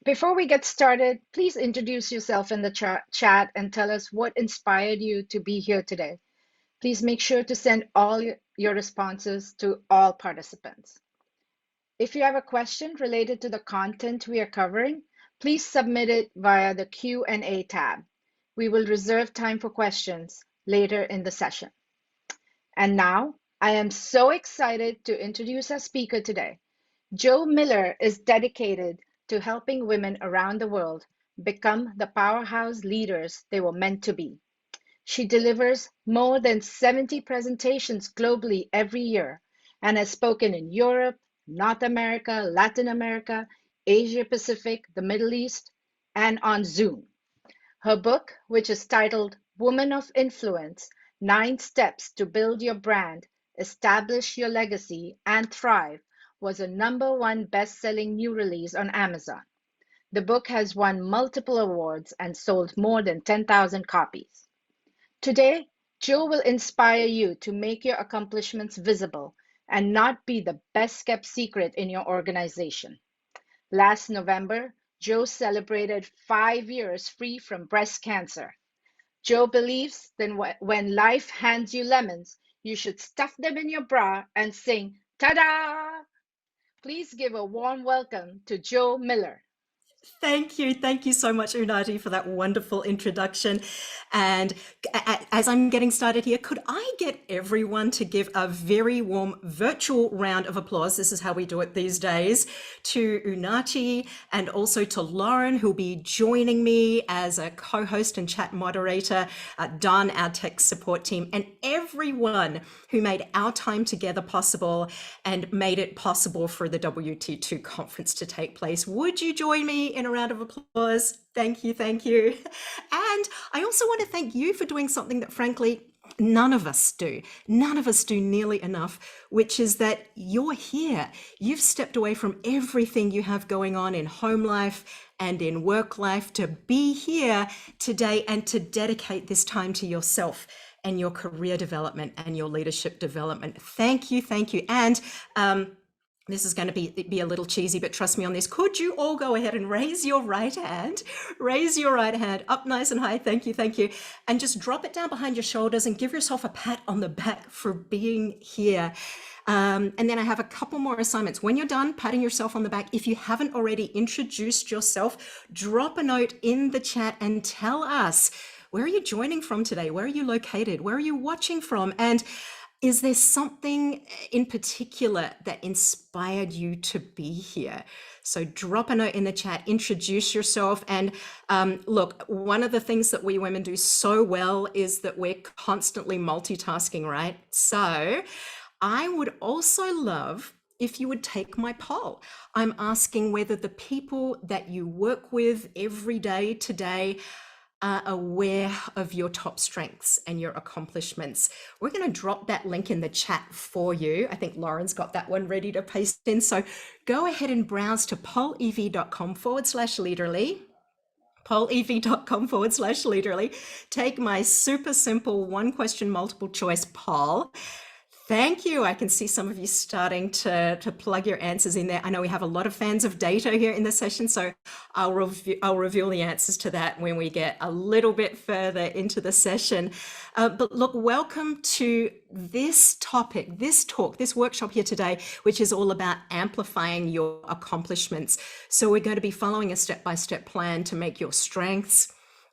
Before we get started, please introduce yourself in the chat and tell us what inspired you to be here today. Please make sure to send all your responses to all participants. If you have a question related to the content we are covering, please submit it via the Q&A tab. We will reserve time for questions later in the session. And now, I am so excited to introduce our speaker today. Jo Miller is dedicated to helping women around the world become the powerhouse leaders they were meant to be. She delivers more than 70 presentations globally every year and has spoken in Europe, North America, Latin America, Asia Pacific, the Middle East, and on Zoom. Her book, which is titled Woman of Influence: 9 Steps to Build Your Brand, Establish Your Legacy, and Thrive, was a #1 best-selling new release on Amazon. The book has won multiple awards and sold more than 10,000 copies. Today, Jo will inspire you to make your accomplishments visible and not be the best-kept secret in your organization. Last November, Jo celebrated 5 years free from breast cancer. Jo believes that when life hands you lemons, you should stuff them in your bra and sing, "Ta-da!" Please give a warm welcome to Jo Miller. Thank you. Thank you so much, Unati, for that wonderful introduction. And as I'm getting started here, could I get everyone to give a very warm virtual round of applause? This is how we do it these days, to Unati and also to Lauren, who'll be joining me as a co-host and chat moderator, Don, our tech support team, and everyone who made our time together possible and made it possible for the WT2 conference to take place. Would you join me in a round of applause? Thank you, thank you. And I also want to thank you for doing something that, frankly, none of us do. None of us do nearly enough, which is that you're here. You've stepped away from everything you have going on in home life and in work life to be here today and to dedicate this time to yourself and your career development and your leadership development. Thank you, thank you. And this is going to be a little cheesy, but trust me on this. Could you all go ahead and raise your right hand? Raise your right hand up nice and high. Thank you, thank you. And just drop it down behind your shoulders and give yourself a pat on the back for being here. And then I have a couple more assignments. When you're done patting yourself on the back, if you haven't already introduced yourself, drop a note in the chat and tell us, where are you joining from today? Where are you located? Where are you watching from? And is there something in particular that inspired you to be here? So drop a note in the chat, introduce yourself. And look, one of the things that we women do so well is that we're constantly multitasking, right? So I would also love if you would take my poll. I'm asking whether the people that you work with every day today are aware of your top strengths and your accomplishments. We're going to drop that link in the chat for you. I think Lauren's got that one ready to paste in. So go ahead and browse to pollev.com/leaderly. pollev.com/leaderly. Take my super simple 1-question multiple choice poll. Thank you. I can see some of you starting to plug your answers in there. I know we have a lot of fans of data here in the session, so I'll reveal the answers to that when we get a little bit further into the session. But look, welcome to this topic, this talk, this workshop here today, which is all about amplifying your accomplishments. So we're going to be following a step-by-step plan to make your strengths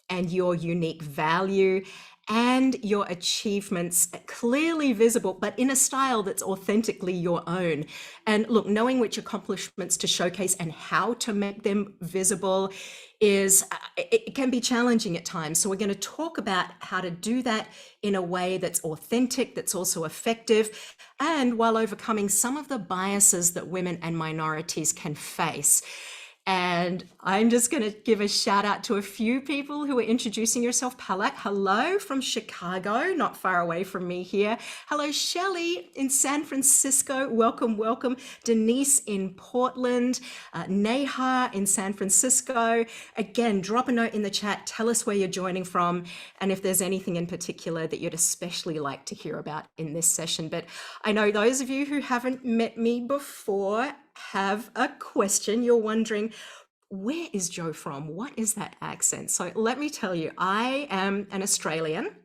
and your unique value and your achievements clearly visible, but in a style that's authentically your own. And look, knowing which accomplishments to showcase and how to make them visible it can be challenging at times. So we're going to talk about how to do that in a way that's authentic, that's also effective, and while overcoming some of the biases that women and minorities can face. And I'm just going to give a shout out to a few people who are introducing yourself. Palak, hello from Chicago, not far away from me here. Hello, Shelley in San Francisco. Welcome, welcome. Denise in Portland, Neha in San Francisco. Again, drop a note in the chat. Tell us where you're joining from and if there's anything in particular that you'd especially like to hear about in this session. But I know those of you who haven't met me before have a question. You're wondering, where is Joe from? What is that accent? So let me tell you, I am an Australian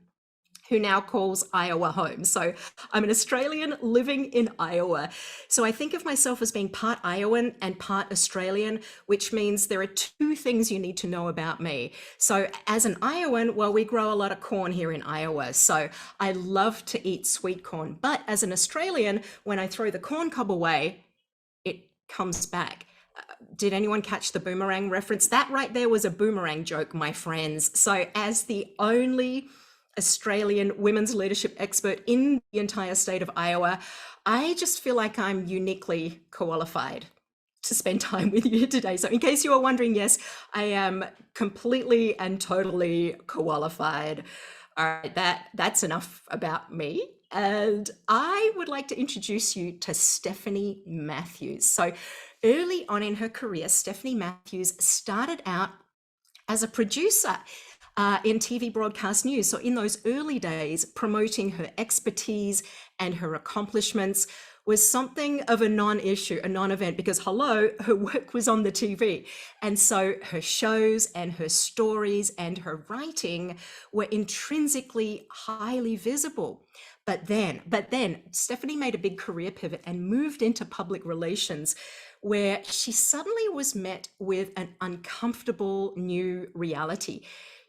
who now calls Iowa home. So I'm an Australian living in Iowa. So I think of myself as being part Iowan and part Australian, which means there are two things you need to know about me. So as an Iowan, well, we grow a lot of corn here in Iowa. So I love to eat sweet corn. But as an Australian, when I throw the corn cob away, it comes back. Did anyone catch the boomerang reference? That right there was a boomerang joke, my friends. So as the only Australian women's leadership expert in the entire state of Iowa, I just feel like I'm uniquely qualified to spend time with you today. So in case you are wondering, yes, I am completely and totally qualified. All right, that's enough about me. And I would like to introduce you to Stephanie Matthews. So early on in her career, Stephanie Matthews started out as a producer in TV broadcast news. So in those early days, promoting her expertise and her accomplishments was something of a non-issue, a non-event, because hello, her work was on the TV. And so her shows and her stories and her writing were intrinsically highly visible. But then Stephanie made a big career pivot and moved into public relations, where she suddenly was met with an uncomfortable new reality.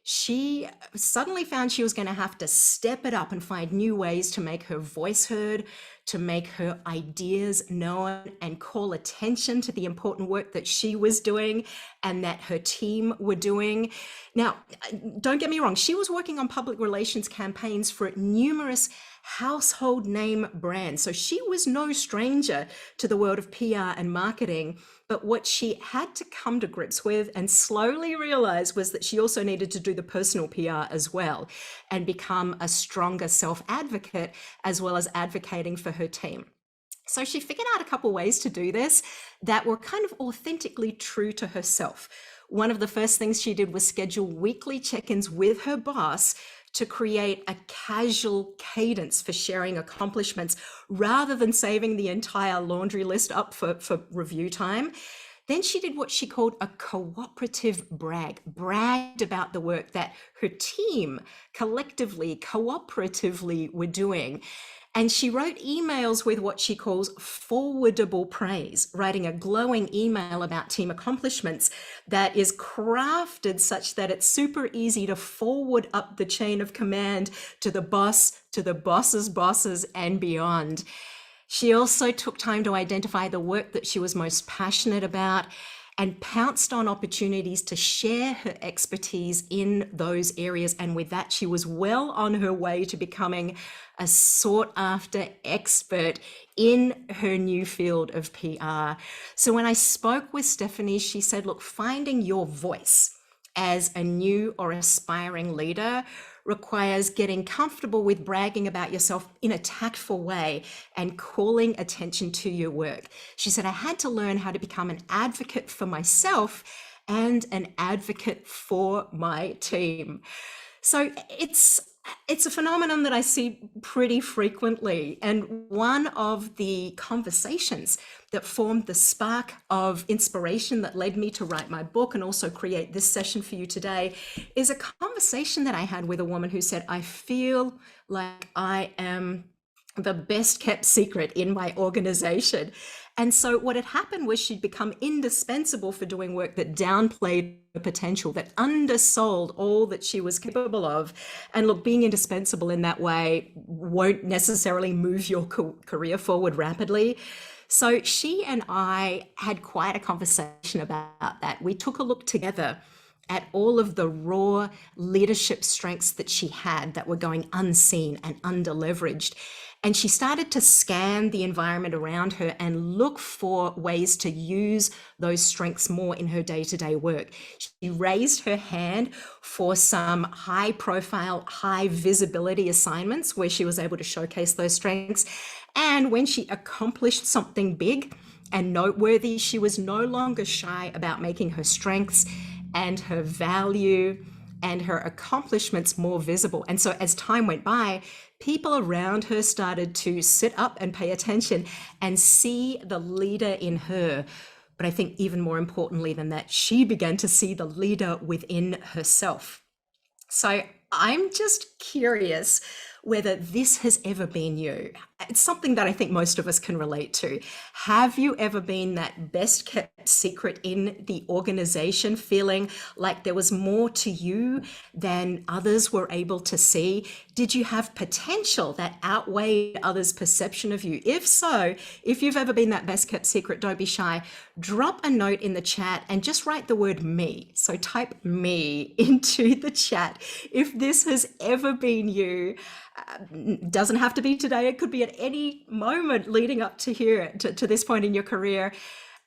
She suddenly found she was going to have to step it up and find new ways to make her voice heard, to make her ideas known, and call attention to the important work that she was doing and that her team were doing. Now, don't get me wrong, she was working on public relations campaigns for numerous household name brands. So she was no stranger to the world of PR and marketing. But what she had to come to grips with and slowly realize was that she also needed to do the personal PR as well and become a stronger self-advocate, as well as advocating for her team. So she figured out a couple ways to do this that were kind of authentically true to herself. One of the first things she did was schedule weekly check-ins with her boss to create a casual cadence for sharing accomplishments rather than saving the entire laundry list up for review time. Then she did what she called a cooperative bragged about the work that her team collectively, cooperatively were doing. And she wrote emails with what she calls forwardable praise, writing a glowing email about team accomplishments that is crafted such that it's super easy to forward up the chain of command to the boss, to the boss's bosses, and beyond. She also took time to identify the work that she was most passionate about and pounced on opportunities to share her expertise in those areas. And with that, she was well on her way to becoming a sought after expert in her new field of PR. So when I spoke with Stephanie, she said, look, finding your voice as a new or aspiring leader requires getting comfortable with bragging about yourself in a tactful way and calling attention to your work. She said, I had to learn how to become an advocate for myself and an advocate for my team. So it's a phenomenon that I see pretty frequently. And one of the conversations that formed the spark of inspiration that led me to write my book and also create this session for you today is a conversation that I had with a woman who said, I feel like I am the best kept secret in my organization. And so what had happened was she'd become indispensable for doing work that downplayed the potential, that undersold all that she was capable of. And look, being indispensable in that way won't necessarily move your career forward rapidly. So she and I had quite a conversation about that. We took a look together at all of the raw leadership strengths that she had that were going unseen and under-leveraged. And she started to scan the environment around her and look for ways to use those strengths more in her day-to-day work. She raised her hand for some high-profile, high-visibility assignments where she was able to showcase those strengths. And when she accomplished something big and noteworthy, she was no longer shy about making her strengths and her value and her accomplishments more visible. And so as time went by, people around her started to sit up and pay attention and see the leader in her But I think even more importantly than that, she began to see the leader within herself. So I'm just curious whether this has ever been you. It's something that I think most of us can relate to. Have you ever been that best kept secret in the organization, feeling like there was more to you than others were able to see? Did you have potential that outweighed others' perception of you? If so, if you've ever been that best kept secret, don't be shy. Drop a note in the chat and just write the word me. So type me into the chat if this has ever been you. Doesn't have to be today, it could be at any moment leading up to here, to this point in your career.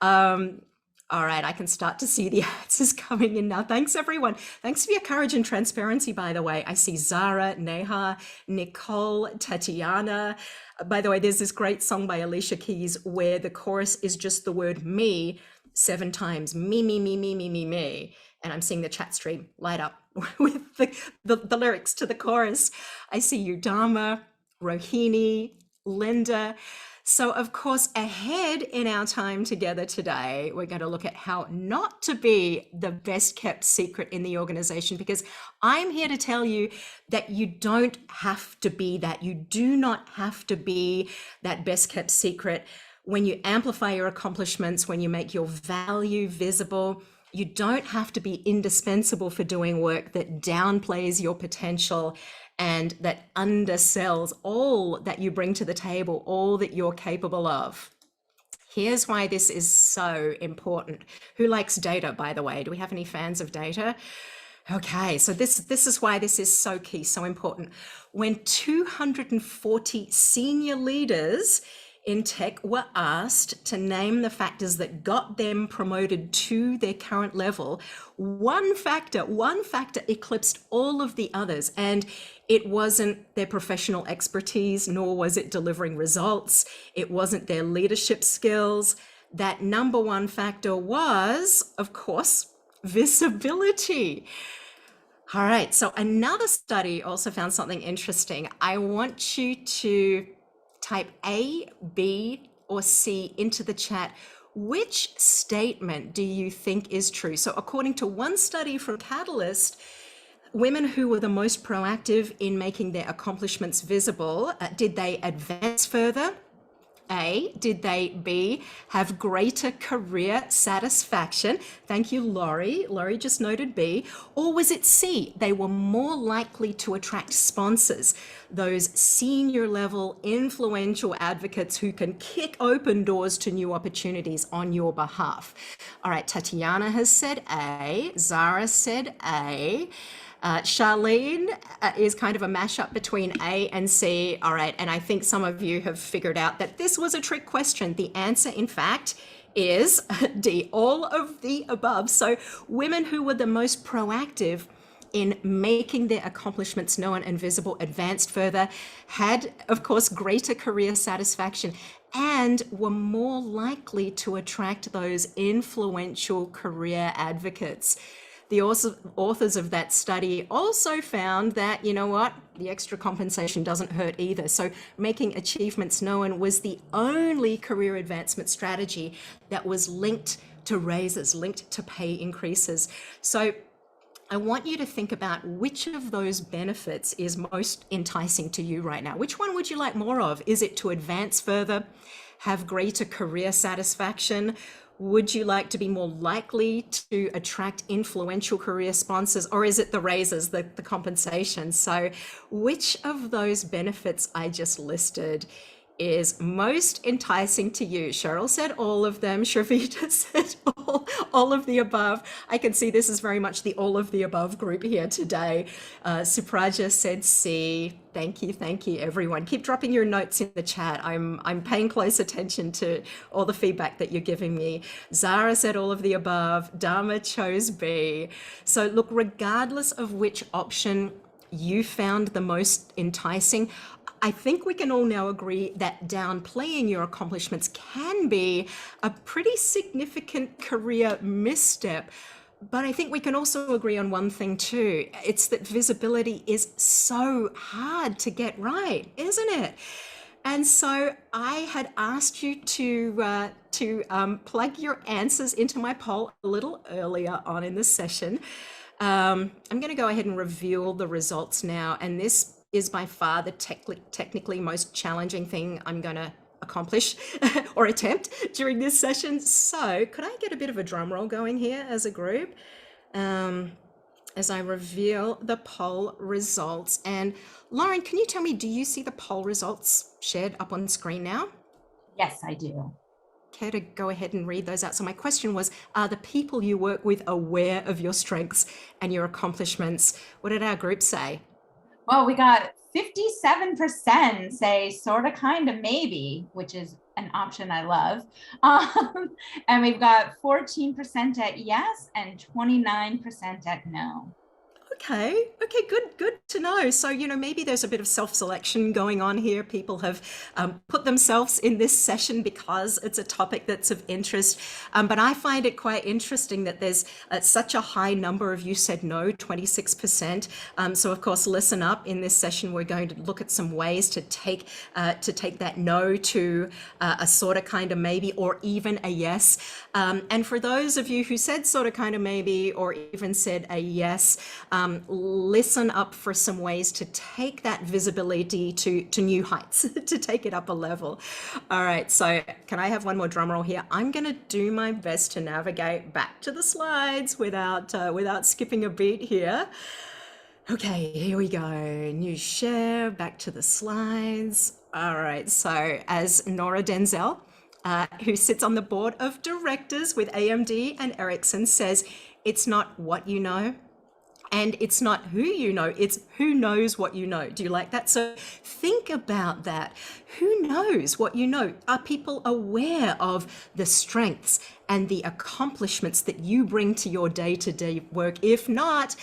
All right, I can start to see the answers coming in now. Thanks, everyone. Thanks for your courage and transparency, by the way. I see Zara, Neha, Nicole, Tatiana. By the way, there's this great song by Alicia Keys where the chorus is just the word me 7 times. Me, me, me, me, me, me, me. And I'm seeing the chat stream light up with the lyrics to the chorus. I see you, Dharma, Rohini, Linda. So, of course, ahead in our time together today, we're going to look at how not to be the best kept secret in the organization, because I'm here to tell you that you don't have to be that. You do not have to be that best kept secret. When you amplify your accomplishments, when you make your value visible, you don't have to be indispensable for doing work that downplays your potential and that undersells all that you bring to the table, all that you're capable of. Here's why this is so important. Who likes data, by the way? Do we have any fans of data? Okay, so this is why this is so key, so important. When 240 senior leaders in tech were asked to name the factors that got them promoted to their current level, one factor eclipsed all of the others. And it wasn't their professional expertise, nor was it delivering results. It wasn't their leadership skills. That number one factor was, of course, visibility. All right, so another study also found something interesting. I want you to type A, B, or C into the chat. Which statement do you think is true? So according to one study from Catalyst, women who were the most proactive in making their accomplishments visible, did they advance further? A, did they, B, have greater career satisfaction? Thank you, Laurie. Laurie just noted B. Or was it C, they were more likely to attract sponsors, those senior level influential advocates who can kick open doors to new opportunities on your behalf? All right, Tatiana has said A, Zara said A. Charlene is kind of a mashup between A and C. All right, and I think some of you have figured out that this was a trick question. The answer, in fact, is D, all of the above. So women who were the most proactive in making their accomplishments known and visible advanced further, had, of course, greater career satisfaction, and were more likely to attract those influential career advocates. The authors of that study also found that, you know what, the extra compensation doesn't hurt either. So making achievements known was the only career advancement strategy that was linked to raises, linked to pay increases. So I want you to think about which of those benefits is most enticing to you right now. Which one would you like more of? Is it to advance further, have greater career satisfaction? Would you like to be more likely to attract influential career sponsors, or is it the raises, the compensation? So which of those benefits I just listed is most enticing to you? Cheryl said all of them. Shavita said all of the above. I can see this is very much the all of the above group here today. Supraja said C. Thank you, everyone. Keep dropping your notes in the chat. I'm paying close attention to all the feedback that you're giving me. Zara said all of the above. Dharma chose B. So look, regardless of which option you found the most enticing, I think we can all now agree that downplaying your accomplishments can be a pretty significant career misstep. But I think we can also agree on one thing too. It's that visibility is so hard to get right, isn't it? And so I had asked you to plug your answers into my poll a little earlier on in the session. I'm going to go ahead and reveal the results now, and this is by far the technically most challenging thing I'm going to accomplish or attempt during this session. So could I get a bit of a drum roll going here as a group? As I reveal the poll results. And Lauren, can you tell me, do you see the poll results shared up on screen now? Yes, I do. Care to go ahead and read those out? So my question was, are the people you work with aware of your strengths and your accomplishments? What did our group say? Well, we got 57% say sort of, kind of, maybe, which is an option I love. And we've got 14% at yes and 29% at no. Okay, good to know. So, maybe there's a bit of self-selection going on here. People have put themselves in this session because it's a topic that's of interest. But I find it quite interesting that there's such a high number of you said no, 26%. So, of course, listen up. In this session, we're going to look at some ways to take that no to a sort of, kind of, maybe, or even a yes. And for those of you who said sort of, kind of, maybe, or even said a yes, listen up for some ways to take that visibility to new heights, to take it up a level. All right, so can I have one more drum roll here? I'm going to do my best to navigate back to the slides without skipping a beat here. Okay, here we go. New share, back to the slides. All right, so as Nora Denzel, who sits on the board of directors with AMD and Ericsson, says, it's not what you know, and it's not who you know, it's who knows what you know. Do you like that? So think about that. Who knows what you know? Are people aware of the strengths and the accomplishments that you bring to your day-to-day work? If not,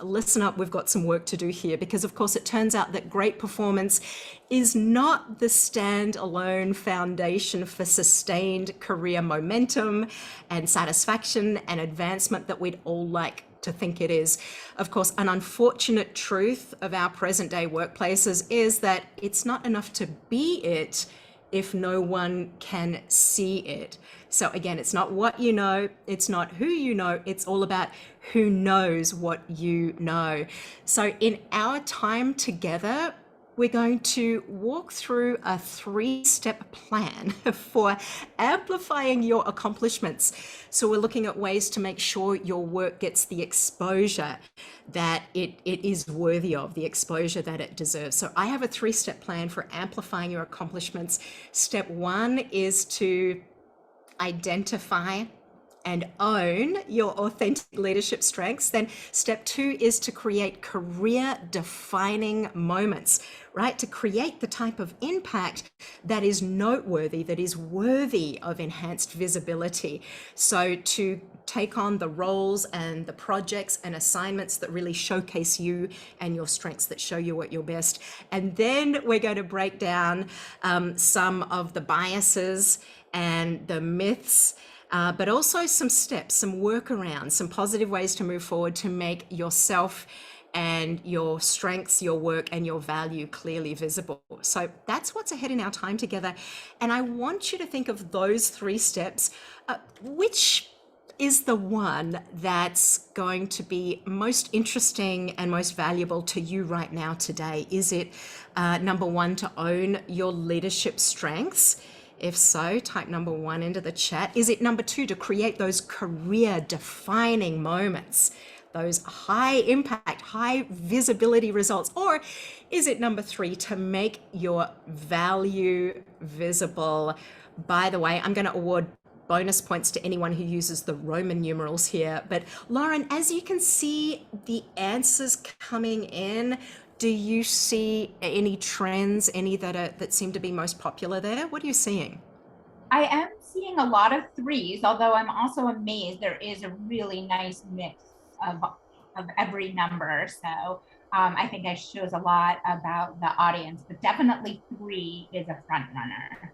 listen up, we've got some work to do here, because of course it turns out that great performance is not the standalone foundation for sustained career momentum and satisfaction and advancement that we'd all like to think it is. Of course, an unfortunate truth of our present day workplaces is that it's not enough to be it if no one can see it. So again, it's not what you know, it's not who you know, it's all about who knows what you know. So in our time together, we're going to walk through a 3-step plan for amplifying your accomplishments. So we're looking at ways to make sure your work gets the exposure that it is worthy of, the exposure that it deserves. So I have a 3-step plan for amplifying your accomplishments. Step 1 is to identify and own your authentic leadership strengths. Then step 2 is to create career defining moments, right? To create the type of impact that is noteworthy, that is worthy of enhanced visibility. So to take on the roles and the projects and assignments that really showcase you and your strengths, that show you what you're best. And then we're going to break down some of the biases and the myths, but also some steps, some workarounds, some positive ways to move forward to make yourself and your strengths, your work, and your value clearly visible. So that's what's ahead in our time together. And I want you to think of those 3 steps. Which is the one that's going to be most interesting and most valuable to you right now today? Is it number 1, to own your leadership strengths? If so, type number 1 into the chat. Is it number 2, to create those career defining moments, those high impact, high visibility results? Or is it number 3, to make your value visible? By the way, I'm going to award bonus points to anyone who uses the Roman numerals here. But Lauren, as you can see the answers coming in, do you see any trends, any that seem to be most popular there? What are you seeing? I am seeing a lot of 3s, although I'm also amazed there is a really nice mix of every number. So I think that shows a lot about the audience, but definitely 3 is a front runner.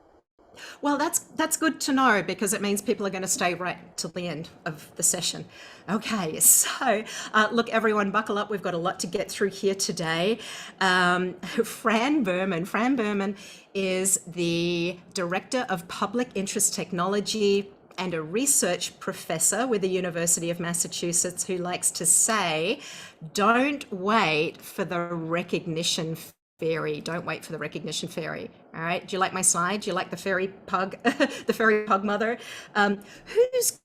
Well, that's good to know because it means people are going to stay right till the end of the session. Okay, so look, everyone, buckle up. We've got a lot to get through here today. Fran Berman. Fran Berman is the Director of Public Interest Technology and a research professor with the University of Massachusetts who likes to say, don't wait for the recognition fairy. Don't wait for the recognition fairy. All right. Do you like my slide? Do you like the fairy pug, the fairy pug mother? Who's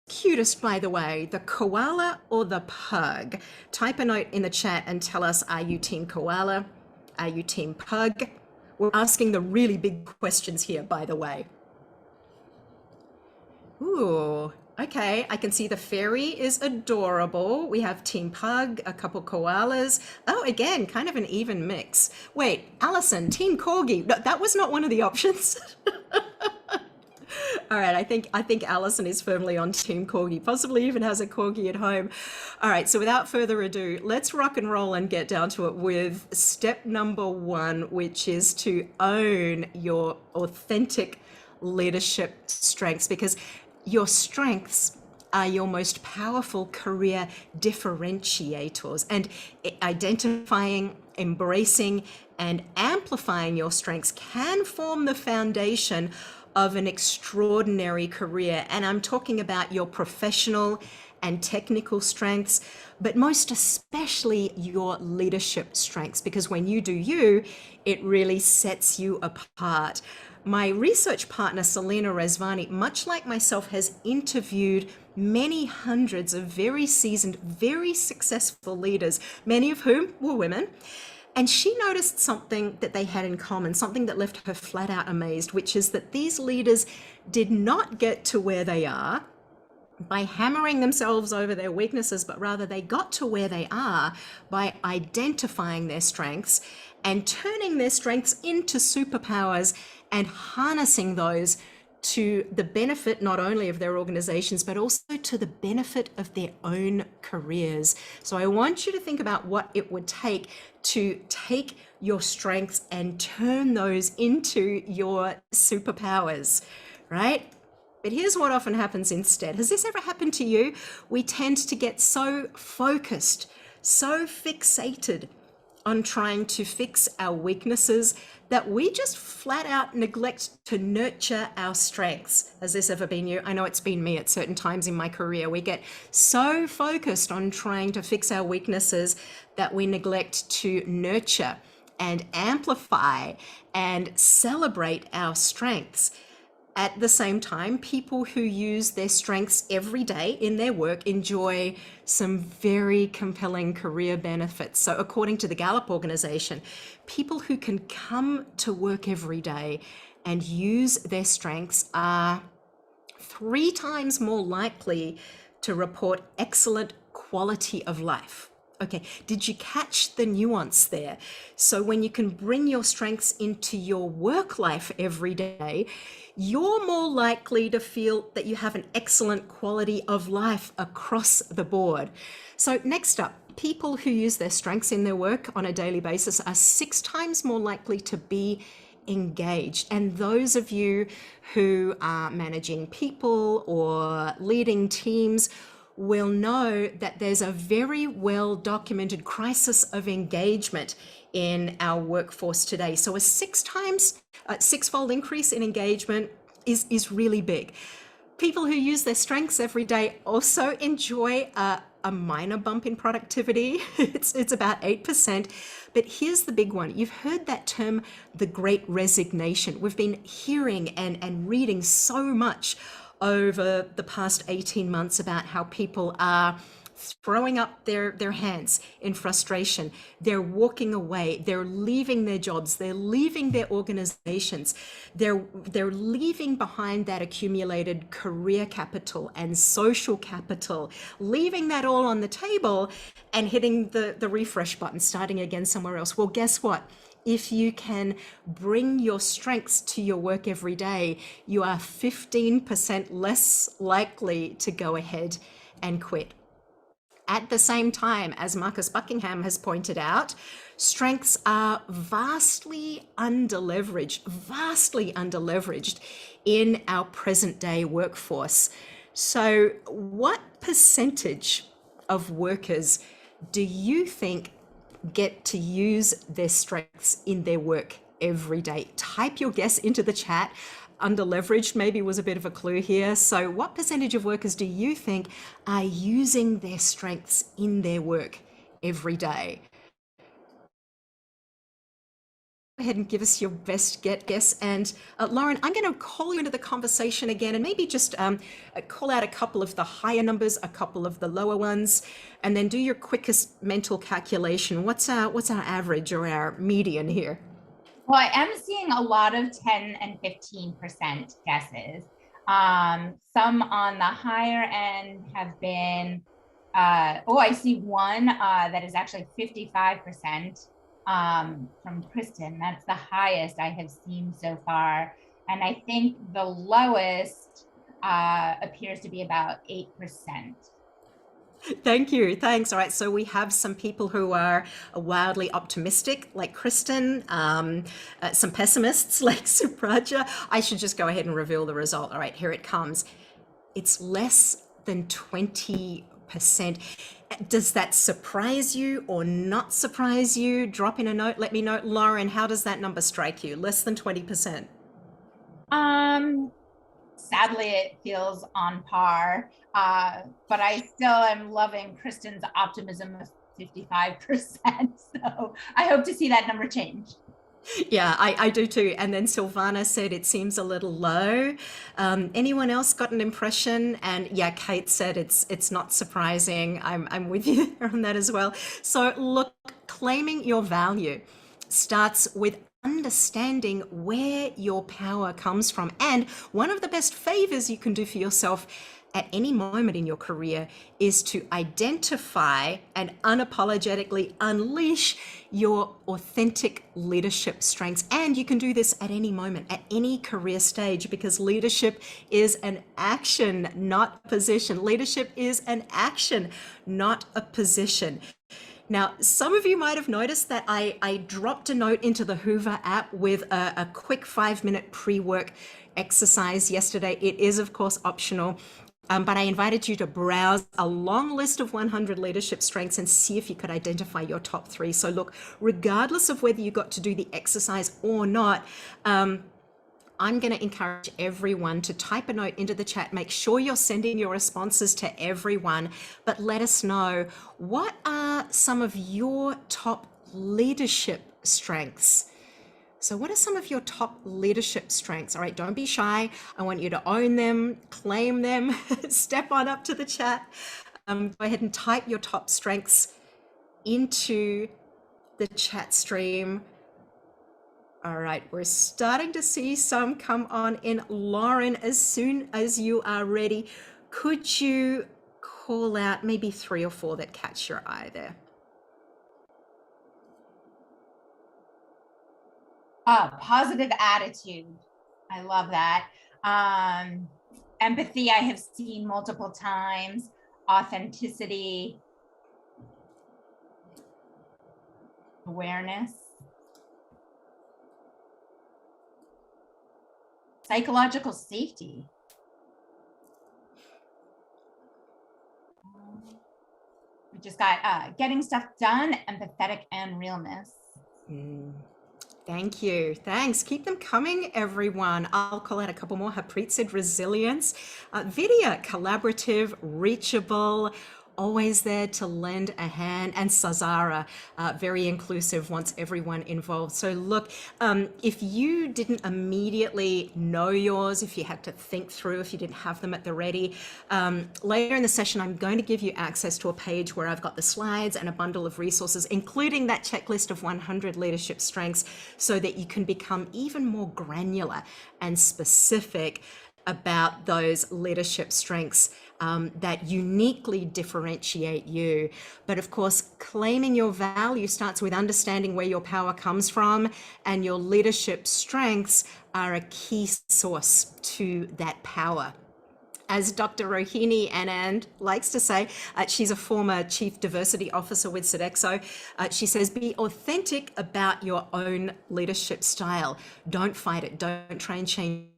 cutest, by the way, the koala or the pug? Type a note in the chat and tell us, are you team koala? Are you team pug? We're asking the really big questions here, by the way. Ooh, okay. I can see the fairy is adorable. We have Team Pug, a couple koalas. Oh, again, kind of an even mix. Wait, Alison, Team Corgi. No, that was not one of the options. All right, I think Alison is firmly on Team Corgi, possibly even has a Corgi at home. All right, so without further ado, let's rock and roll and get down to it with step number 1, which is to own your authentic leadership strengths, because your strengths are your most powerful career differentiators, and identifying, embracing, and amplifying your strengths can form the foundation of an extraordinary career. And I'm talking about your professional and technical strengths, but most especially your leadership strengths, because when you do you, it really sets you apart. My research partner, Selena Rezvani, much like myself, has interviewed many hundreds of very seasoned, very successful leaders, many of whom were women. And she noticed something that they had in common, something that left her flat out amazed, which is that these leaders did not get to where they are by hammering themselves over their weaknesses, but rather they got to where they are by identifying their strengths and turning their strengths into superpowers and harnessing those to the benefit not only of their organizations, but also to the benefit of their own careers. So I want you to think about what it would take to take your strengths and turn those into your superpowers, right? But here's what often happens instead. Has this ever happened to you? We tend to get so focused, so fixated on trying to fix our weaknesses that we just flat out neglect to nurture our strengths. Has this ever been you? I know it's been me at certain times in my career. We get so focused on trying to fix our weaknesses that we neglect to nurture and amplify and celebrate our strengths. At the same time, people who use their strengths every day in their work enjoy some very compelling career benefits. So according to the Gallup organization, people who can come to work every day and use their strengths are 3 times more likely to report excellent quality of life. Okay, did you catch the nuance there? So when you can bring your strengths into your work life every day, you're more likely to feel that you have an excellent quality of life across the board. So next up, people who use their strengths in their work on a daily basis are 6 times more likely to be engaged. And those of you who are managing people or leading teams will know that there's a very well documented crisis of engagement in our workforce today. So a 6-fold increase in engagement is really big. People who use their strengths every day also enjoy a minor bump in productivity. It's about 8%. But here's the big one. You've heard that term, the Great Resignation. We've been hearing and reading so much over the past 18 months about how people are throwing up their hands in frustration. They're walking away. They're leaving their jobs. They're leaving their organizations. They're leaving behind that accumulated career capital and social capital, leaving that all on the table and hitting the refresh button, starting again somewhere else. Well, guess what? If you can bring your strengths to your work every day, you are 15% less likely to go ahead and quit. at the same time, as Marcus Buckingham has pointed out, strengths are vastly underleveraged in our present day workforce. So what percentage of workers do you think get to use their strengths in their work every day? Type your guess into the chat. Underleveraged maybe was a bit of a clue here. So what percentage of workers do you think are using their strengths in their work every day? Go ahead and give us your best guess. And Lauren, I'm going to call you into the conversation again and maybe just call out a couple of the higher numbers, a couple of the lower ones, and then do your quickest mental calculation. What's our average or our median here? Well, I am seeing a lot of 10 and 15% guesses. Some on the higher end have been, I see one that is actually 55%. From Kristen. That's the highest I have seen so far. And I think the lowest appears to be about 8%. Thank you. Thanks. All right. So we have some people who are wildly optimistic, like Kristen, some pessimists, like Supraja. I should just go ahead and reveal the result. All right, here it comes. It's less than 20%. Does that surprise you or not surprise you? Drop in a note. Let me know. Lauren, how does that number strike you? Less than 20%? Sadly, it feels on par, but I still am loving Kristen's optimism of 55%. So I hope to see that number change. Yeah, I do too. And then Silvana said it seems a little low. Anyone else got an impression? And yeah, Kate said it's not surprising. I'm with you on that as well. So look, claiming your value starts with understanding where your power comes from. And one of the best favors you can do for yourself at any moment in your career is to identify and unapologetically unleash your authentic leadership strengths. And you can do this at any moment, at any career stage, because leadership is an action, not a position. Leadership is an action, not a position. Now, some of you might have noticed that I dropped a note into the Hoover app with a quick 5-minute pre-work exercise yesterday. It is, of course, optional. But I invited you to browse a long list of 100 leadership strengths and see if you could identify your top 3. So look, regardless of whether you got to do the exercise or not, I'm going to encourage everyone to type a note into the chat. Make sure you're sending your responses to everyone, but let us know, what are some of your top leadership strengths? So what are some of your top leadership strengths? All right, don't be shy. I want you to own them, claim them, step on up to the chat. Go ahead and type your top strengths into the chat stream. All right, we're starting to see some come on in. Lauren, as soon as you are ready, could you call out maybe 3 or 4 that catch your eye there? Positive attitude. I love that. Empathy, I have seen multiple times. Authenticity. Awareness. Psychological safety. We just got getting stuff done, empathetic, and realness. Thank you. Thanks. Keep them coming, everyone. I'll call out a couple more. Harpreet said resilience. Vidya, collaborative, reachable, always there to lend a hand. And Sazara, very inclusive, wants everyone involved. So look, if you didn't immediately know yours, if you had to think through, if you didn't have them at the ready, later in the session, I'm going to give you access to a page where I've got the slides and a bundle of resources, including that checklist of 100 leadership strengths, so that you can become even more granular and specific about those leadership strengths that uniquely differentiate you. But of course, claiming your value starts with understanding where your power comes from, and your leadership strengths are a key source to that power. as Dr. Rohini Anand likes to say, she's a former Chief Diversity Officer with Sodexo. She says, be authentic about your own leadership style. Don't fight it. Don't try and change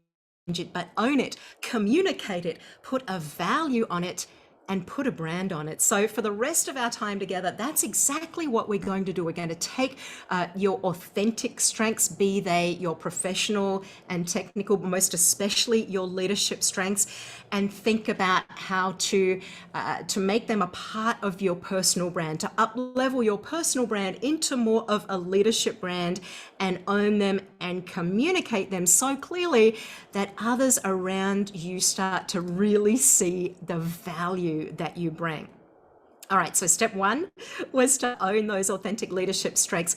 it, but own it, communicate it, put a value on it, and put a brand on it. So for the rest of our time together, that's exactly what we're going to do. We're going to take your authentic strengths, be they your professional and technical, but most especially your leadership strengths, and think about how to make them a part of your personal brand, to up-level your personal brand into more of a leadership brand, and own them and communicate them so clearly that others around you start to really see the value that you bring. All right, so step one was to own those authentic leadership strengths.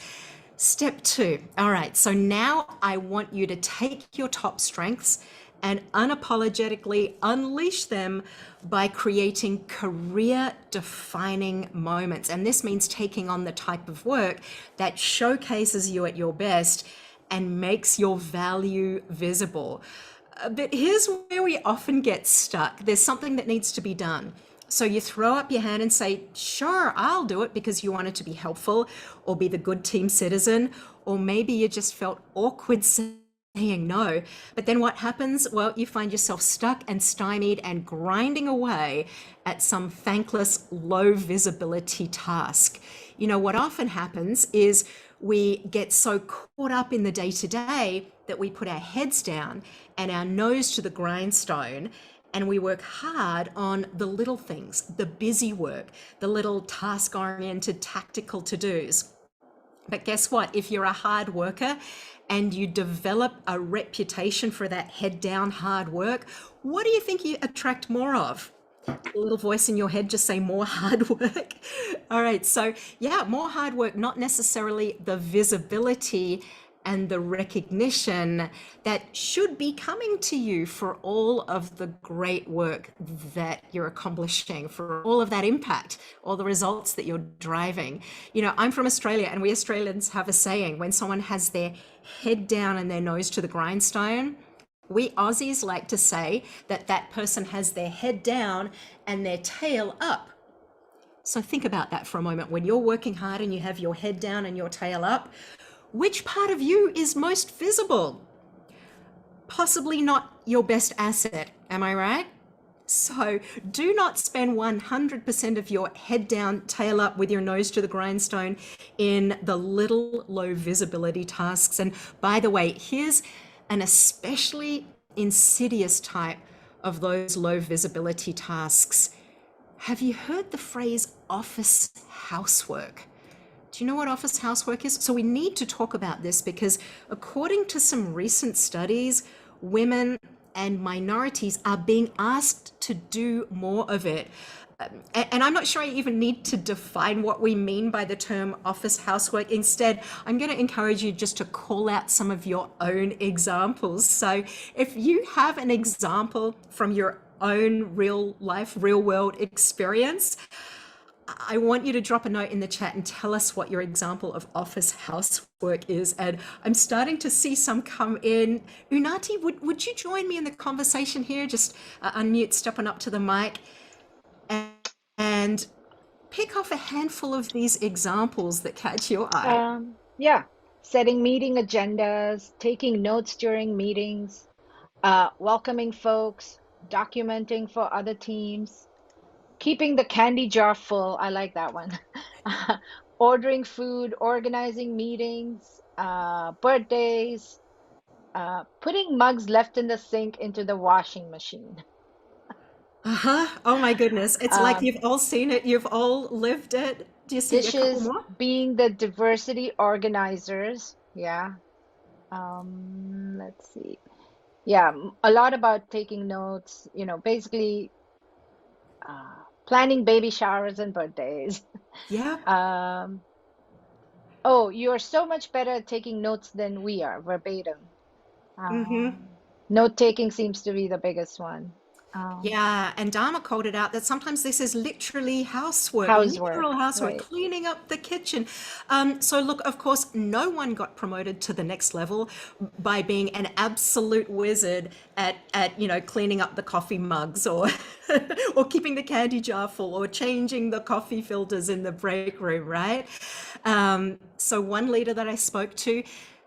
Step two, all right, so now I want you to take your top strengths and unapologetically unleash them by creating career defining moments. And this means taking on the type of work that showcases you at your best and makes your value visible. But here's where we often get stuck. There's something that needs to be done. So you throw up your hand and say, sure, I'll do it, because you wanted to be helpful or be the good team citizen, or maybe you just felt awkward saying no. But then what happens? Well, you find yourself stuck and stymied and grinding away at some thankless, low visibility task. You know, what often happens is we get so caught up in the day to day that we put our heads down and our nose to the grindstone, and we work hard on the little things, the busy work, the little task-oriented tactical to-dos. But guess what? If you're a hard worker and you develop a reputation for that head down hard work, what do you think you attract more of? A little voice in your head just say more hard work. All right, so yeah, more hard work, not necessarily the visibility and the recognition that should be coming to you for all of the great work that you're accomplishing, for all of that impact, all the results that you're driving. You know, I'm from Australia, and we Australians have a saying: when someone has their head down and their nose to the grindstone, we Aussies like to say that that person has their head down and their tail up. So think about that for a moment. When you're working hard and you have your head down and your tail up, which part of you is most visible? Possibly not your best asset, am I right? So do not spend 100% of your head down, tail up, with your nose to the grindstone in the little low visibility tasks. And by the way, here's an especially insidious type of those low visibility tasks. Have you heard the phrase office housework? Do you know what office housework is? So we need to talk about this, because according to some recent studies, women and minorities are being asked to do more of it. And I'm not sure I even need to define what we mean by the term office housework. Instead, I'm going to encourage you just to call out some of your own examples. So if you have an example from your own real life, real world experience, I want you to drop a note in the chat and tell us what your example of office housework is. And I'm starting to see some come in. Unati, would you join me in the conversation here? Just unmute, stepping up to the mic, and pick off a handful of these examples that catch your eye. Yeah, setting meeting agendas, taking notes during meetings, welcoming folks, documenting for other teams, keeping the candy jar full. I like that one. Ordering food, organizing meetings, birthdays, putting mugs left in the sink into the washing machine. Oh my goodness. It's like you've all seen it. You've all lived it. Do you see a couple Dishes, more? being the diversity organizers. Yeah. Let's see. Yeah, a lot about taking notes, basically planning baby showers and birthdays. Yeah. Oh, you're so much better at taking notes than we are, verbatim. Mm-hmm. Note taking seems to be the biggest one. Oh, Yeah, and Dharma called it out that sometimes this is literally housework, literal housework, housework, right. cleaning up the kitchen. So look, of course, no one got promoted to the next level by being an absolute wizard at cleaning up the coffee mugs or or keeping the candy jar full or changing the coffee filters in the break room, right? So one leader that I spoke to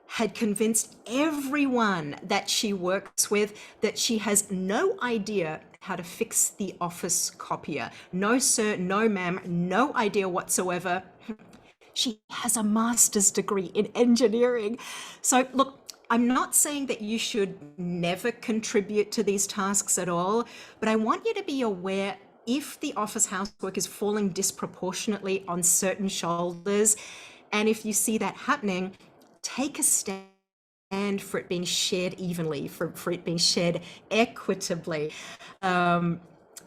had convinced everyone that she works with that she has no idea how to fix the office copier. No, sir, no, ma'am, no idea whatsoever. She has a master's degree in engineering. So, look, I'm not saying that you should never contribute to these tasks at all, but I want you to be aware if the office housework is falling disproportionately on certain shoulders, and if you see that happening, take a stand for it being shared evenly, for it being shared equitably.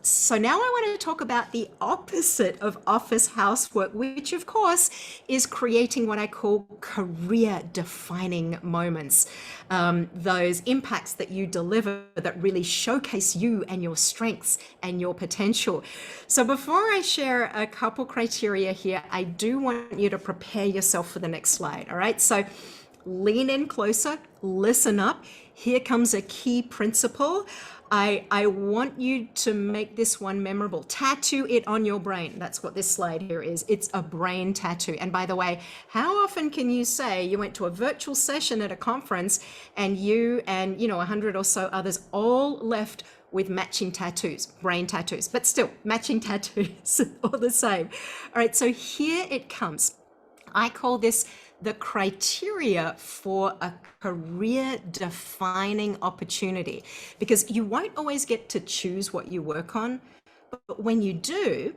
So now I want to talk about the opposite of office housework, which of course is creating what I call career defining moments. Those impacts that you deliver that really showcase you and your strengths and your potential. So before I share a couple criteria here, I do want you to prepare yourself for the next slide. All right. So lean in closer, listen up. Here comes a key principle. I want you to make this one memorable. Tattoo it on your brain. That's what this slide here is. It's a brain tattoo. And by the way, how often can you say you went to a virtual session at a conference and you and 100 or so others all left with matching tattoos, brain tattoos, but still matching tattoos, all the same. All right, so here it comes. I call this the criteria for a career defining opportunity, because you won't always get to choose what you work on. But when you do,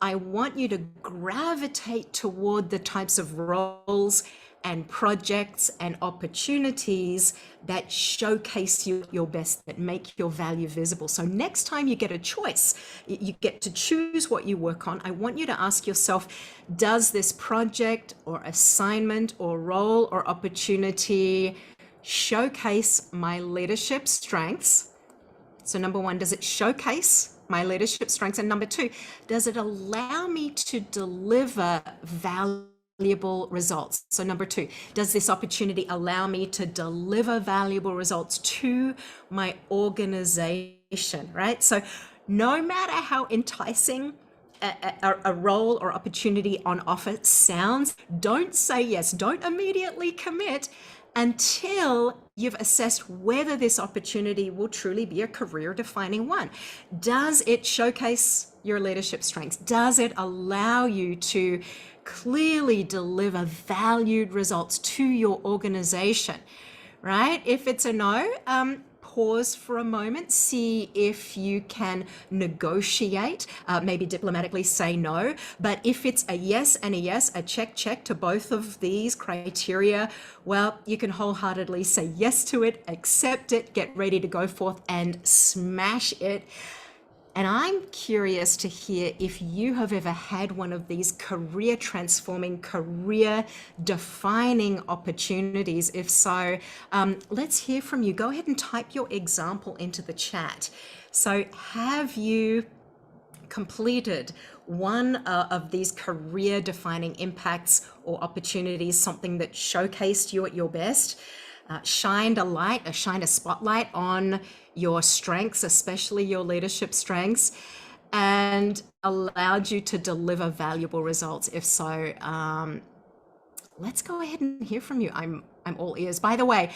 I want you to gravitate toward the types of roles and projects and opportunities that showcase you your best, that make your value visible. So next time you get a choice, you get to choose what you work on. I want you to ask yourself, does this project or assignment or role or opportunity showcase my leadership strengths? So number one, does it showcase my leadership strengths? And number two, does it allow me to deliver valuable results? So number two, does this opportunity allow me to deliver valuable results to my organization, right? So no matter how enticing a role or opportunity on offer sounds, don't say yes. Don't immediately commit until you've assessed whether this opportunity will truly be a career defining one. Does it showcase your leadership strengths? Does it allow you to clearly deliver valued results to your organization? Right? If it's a no, pause for a moment, see if you can negotiate, maybe diplomatically say no. But if it's a yes and a yes, a check to both of these criteria, well, you can wholeheartedly say yes to it, accept it, get ready to go forth and smash it. And I'm curious to hear if you have ever had one of these career transforming, career defining opportunities. If so, let's hear from you. Go ahead and type your example into the chat. So, have you completed one of these career defining impacts or opportunities, something that showcased you at your best? Shined a spotlight on your strengths, especially your leadership strengths, and allowed you to deliver valuable results? If so, let's go ahead and hear from you. I'm all ears. By the way,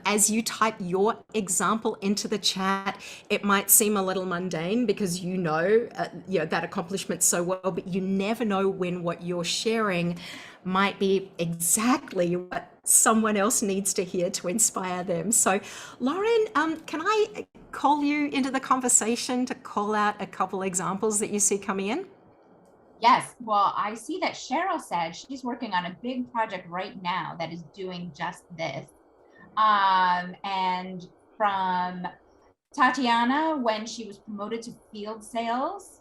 as you type your example into the chat, it might seem a little mundane because you know that accomplishment so well, but you never know when what you're sharing might be exactly what someone else needs to hear to inspire them. So, Lauren, can I call you into the conversation to call out a couple examples that you see coming in? Yes, well, I see that Cheryl said she's working on a big project right now that is doing just this. And from Tatiana, when she was promoted to field sales,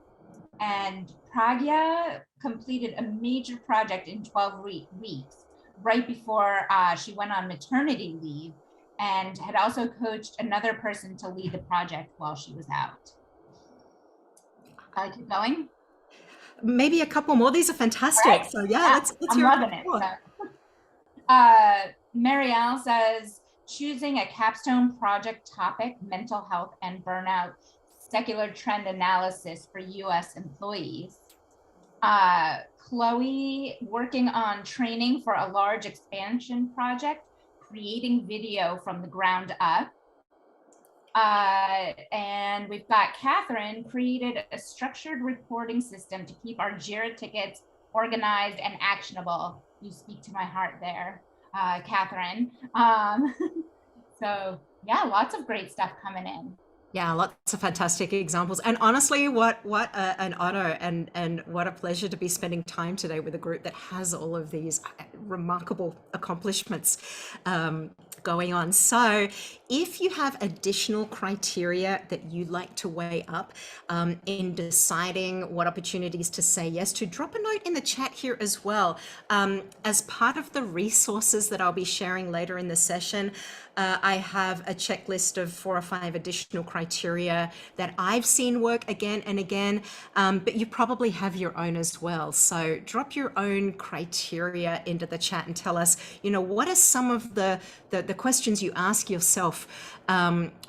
and Pragya completed a major project in 12 weeks, right before she went on maternity leave, and had also coached another person to lead the project while she was out. I keep going. Maybe a couple more. These are All fantastic. right. So yeah, Yeah, let's I'm hear a couple loving it. more. So, Marielle says, choosing a capstone project topic, mental health and burnout, secular trend analysis for US employees. Chloe, working on training for a large expansion project, creating video from the ground up. And we've got Catherine, created a structured reporting system to keep our JIRA tickets organized and actionable. You speak to my heart there, Catherine. So yeah, lots of great stuff coming in. Yeah, lots of fantastic examples. And honestly, an honor and what a pleasure to be spending time today with a group that has all of these remarkable accomplishments going on. So if you have additional criteria that you'd like to weigh up in deciding what opportunities to say yes to, drop a note in the chat here as well. As part of the resources that I'll be sharing later in the session, I have a checklist of 4 or 5 additional criteria that I've seen work again and again, but you probably have your own as well. So drop your own criteria into the chat and tell us, what are some of the questions you ask yourself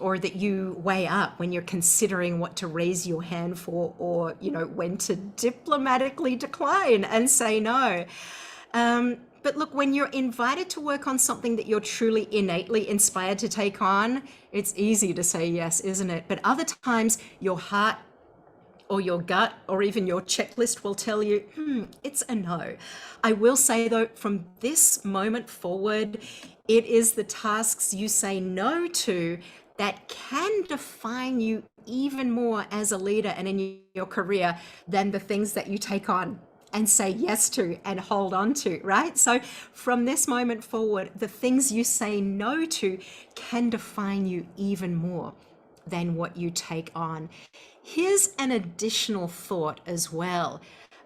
or that you weigh up when you're considering what to raise your hand for, or, when to diplomatically decline and say no. But look, when you're invited to work on something that you're truly innately inspired to take on, it's easy to say yes, isn't it? But other times your heart or your gut or even your checklist will tell you, it's a no. I will say though, from this moment forward, it is the tasks you say no to that can define you even more as a leader and in your career than the things that you take on and say yes to and hold on to, right? So from this moment forward, the things you say no to can define you even more than what you take on. Here's an additional thought as well.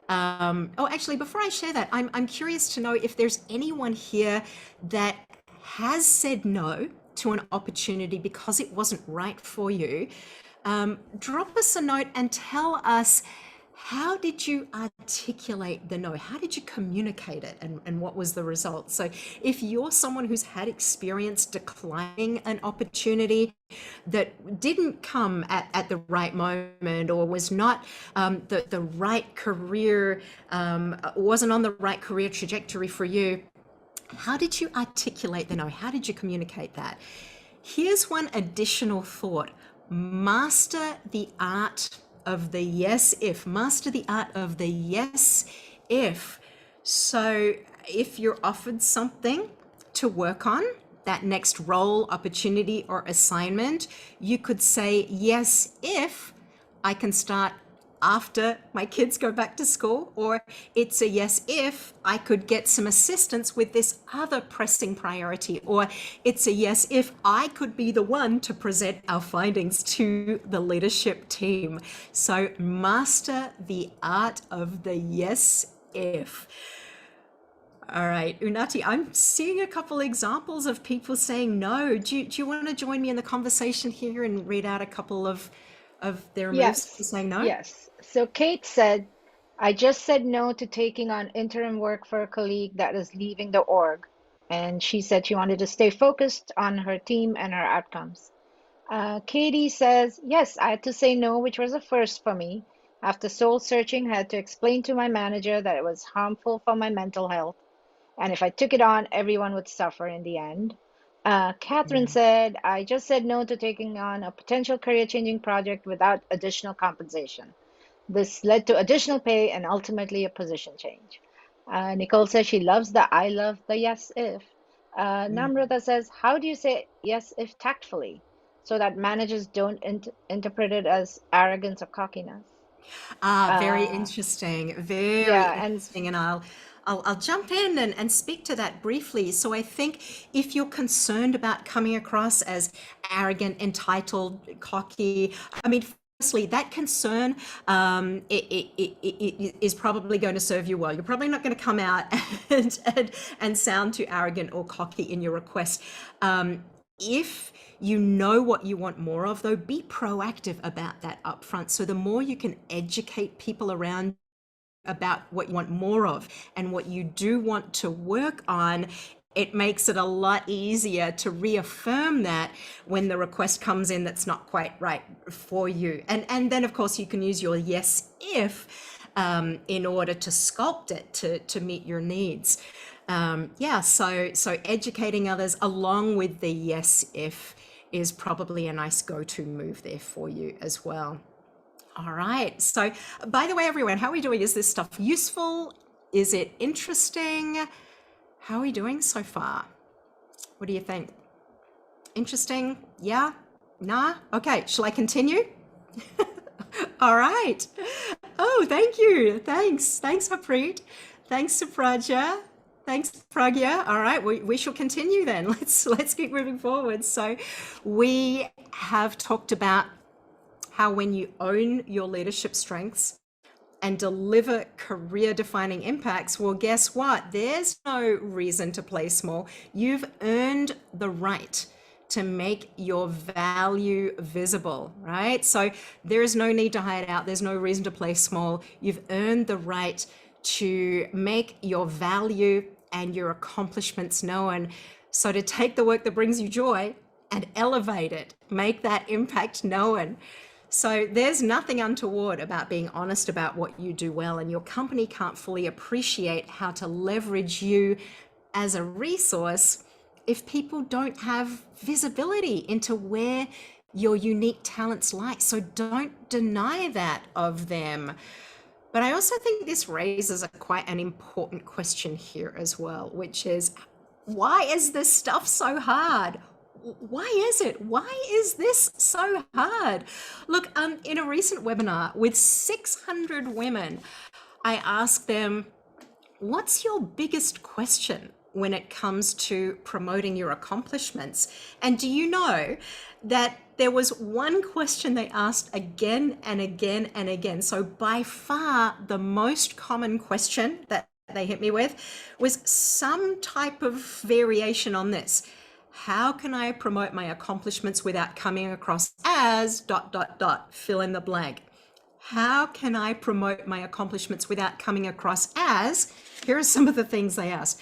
Actually, before I share that, I'm curious to know if there's anyone here that has said no to an opportunity because it wasn't right for you. Drop us a note and tell us, how did you articulate the no? How did you communicate it, and what was the result? So if you're someone who's had experience declining an opportunity that didn't come at the right moment, or was not the right career, wasn't on the right career trajectory for you, how did you articulate the no? How did you communicate that? Here's one additional thought. Master the art of the yes if. Master the art of the yes if. So if you're offered something to work on, that next role, opportunity, or assignment, you could say yes if I can start after my kids go back to school, or it's a yes if I could get some assistance with this other pressing priority, or it's a yes if I could be the one to present our findings to the leadership team. So master the art of the yes if. All right, Unati, I'm seeing a couple examples of people saying no. Do you want to join me in the conversation here and read out a couple of their moves for Yes, saying no? yes. So Kate said, I just said no to taking on interim work for a colleague that is leaving the org. And she said she wanted to stay focused on her team and her outcomes. Katie says, yes, I had to say no, which was a first for me. After soul searching, I had to explain to my manager that it was harmful for my mental health. And if I took it on, everyone would suffer in the end. Catherine said, I just said no to taking on a potential career changing project without additional compensation. This led to additional pay and ultimately a position change. Nicole says she loves the I love the yes if. Namrata says, how do you say yes if tactfully so that managers don't interpret it as arrogance or cockiness? Very Uh, interesting. Very yeah, and interesting. And I'll jump in and speak to that briefly. So I think if you're concerned about coming across as arrogant, entitled, cocky, I mean, firstly, that concern it is probably going to serve you well. You're probably not going to come out and sound too arrogant or cocky in your request. If you know what you want more of, though, be proactive about that upfront. So the more you can educate people around about what you want more of and what you do want to work on, it makes it a lot easier to reaffirm that when the request comes in that's not quite right for you. And then, of course, you can use your yes if in order to sculpt it to meet your needs. Yeah, so educating others along with the yes if is probably a nice go-to move there for you as well. All right. So, by the way, everyone, how are we doing? Is this stuff useful? Is it interesting? How are we doing so far? What do you think? Interesting? Yeah? Nah? Okay. Shall I continue? All right. Oh, thank you. Thanks. Thanks, Harpreet. Thanks, Supraja. Thanks, Pragya. All right, we shall continue then. Let's keep moving forward. So we have talked about how when you own your leadership strengths and deliver career defining impacts, well, guess what? There's no reason to play small. You've earned the right to make your value visible, right? So there is no need to hide out. There's no reason to play small. You've earned the right to make your value and your accomplishments known. So to take the work that brings you joy and elevate it, make that impact known. So there's nothing untoward about being honest about what you do well, and your company can't fully appreciate how to leverage you as a resource if people don't have visibility into where your unique talents lie. So don't deny that of them. But I also think this raises quite an important question here as well, which is, why is this stuff so hard? Why is it? Why is this so hard? Look, in a recent webinar with 600 women, I asked them, what's your biggest question when it comes to promoting your accomplishments? And do you know that there was one question they asked again and again and again? So by far the most common question that they hit me with was some type of variation on this. How can I promote my accomplishments without coming across as ... fill in the blank? How can I promote my accomplishments without coming across as, here are some of the things they asked,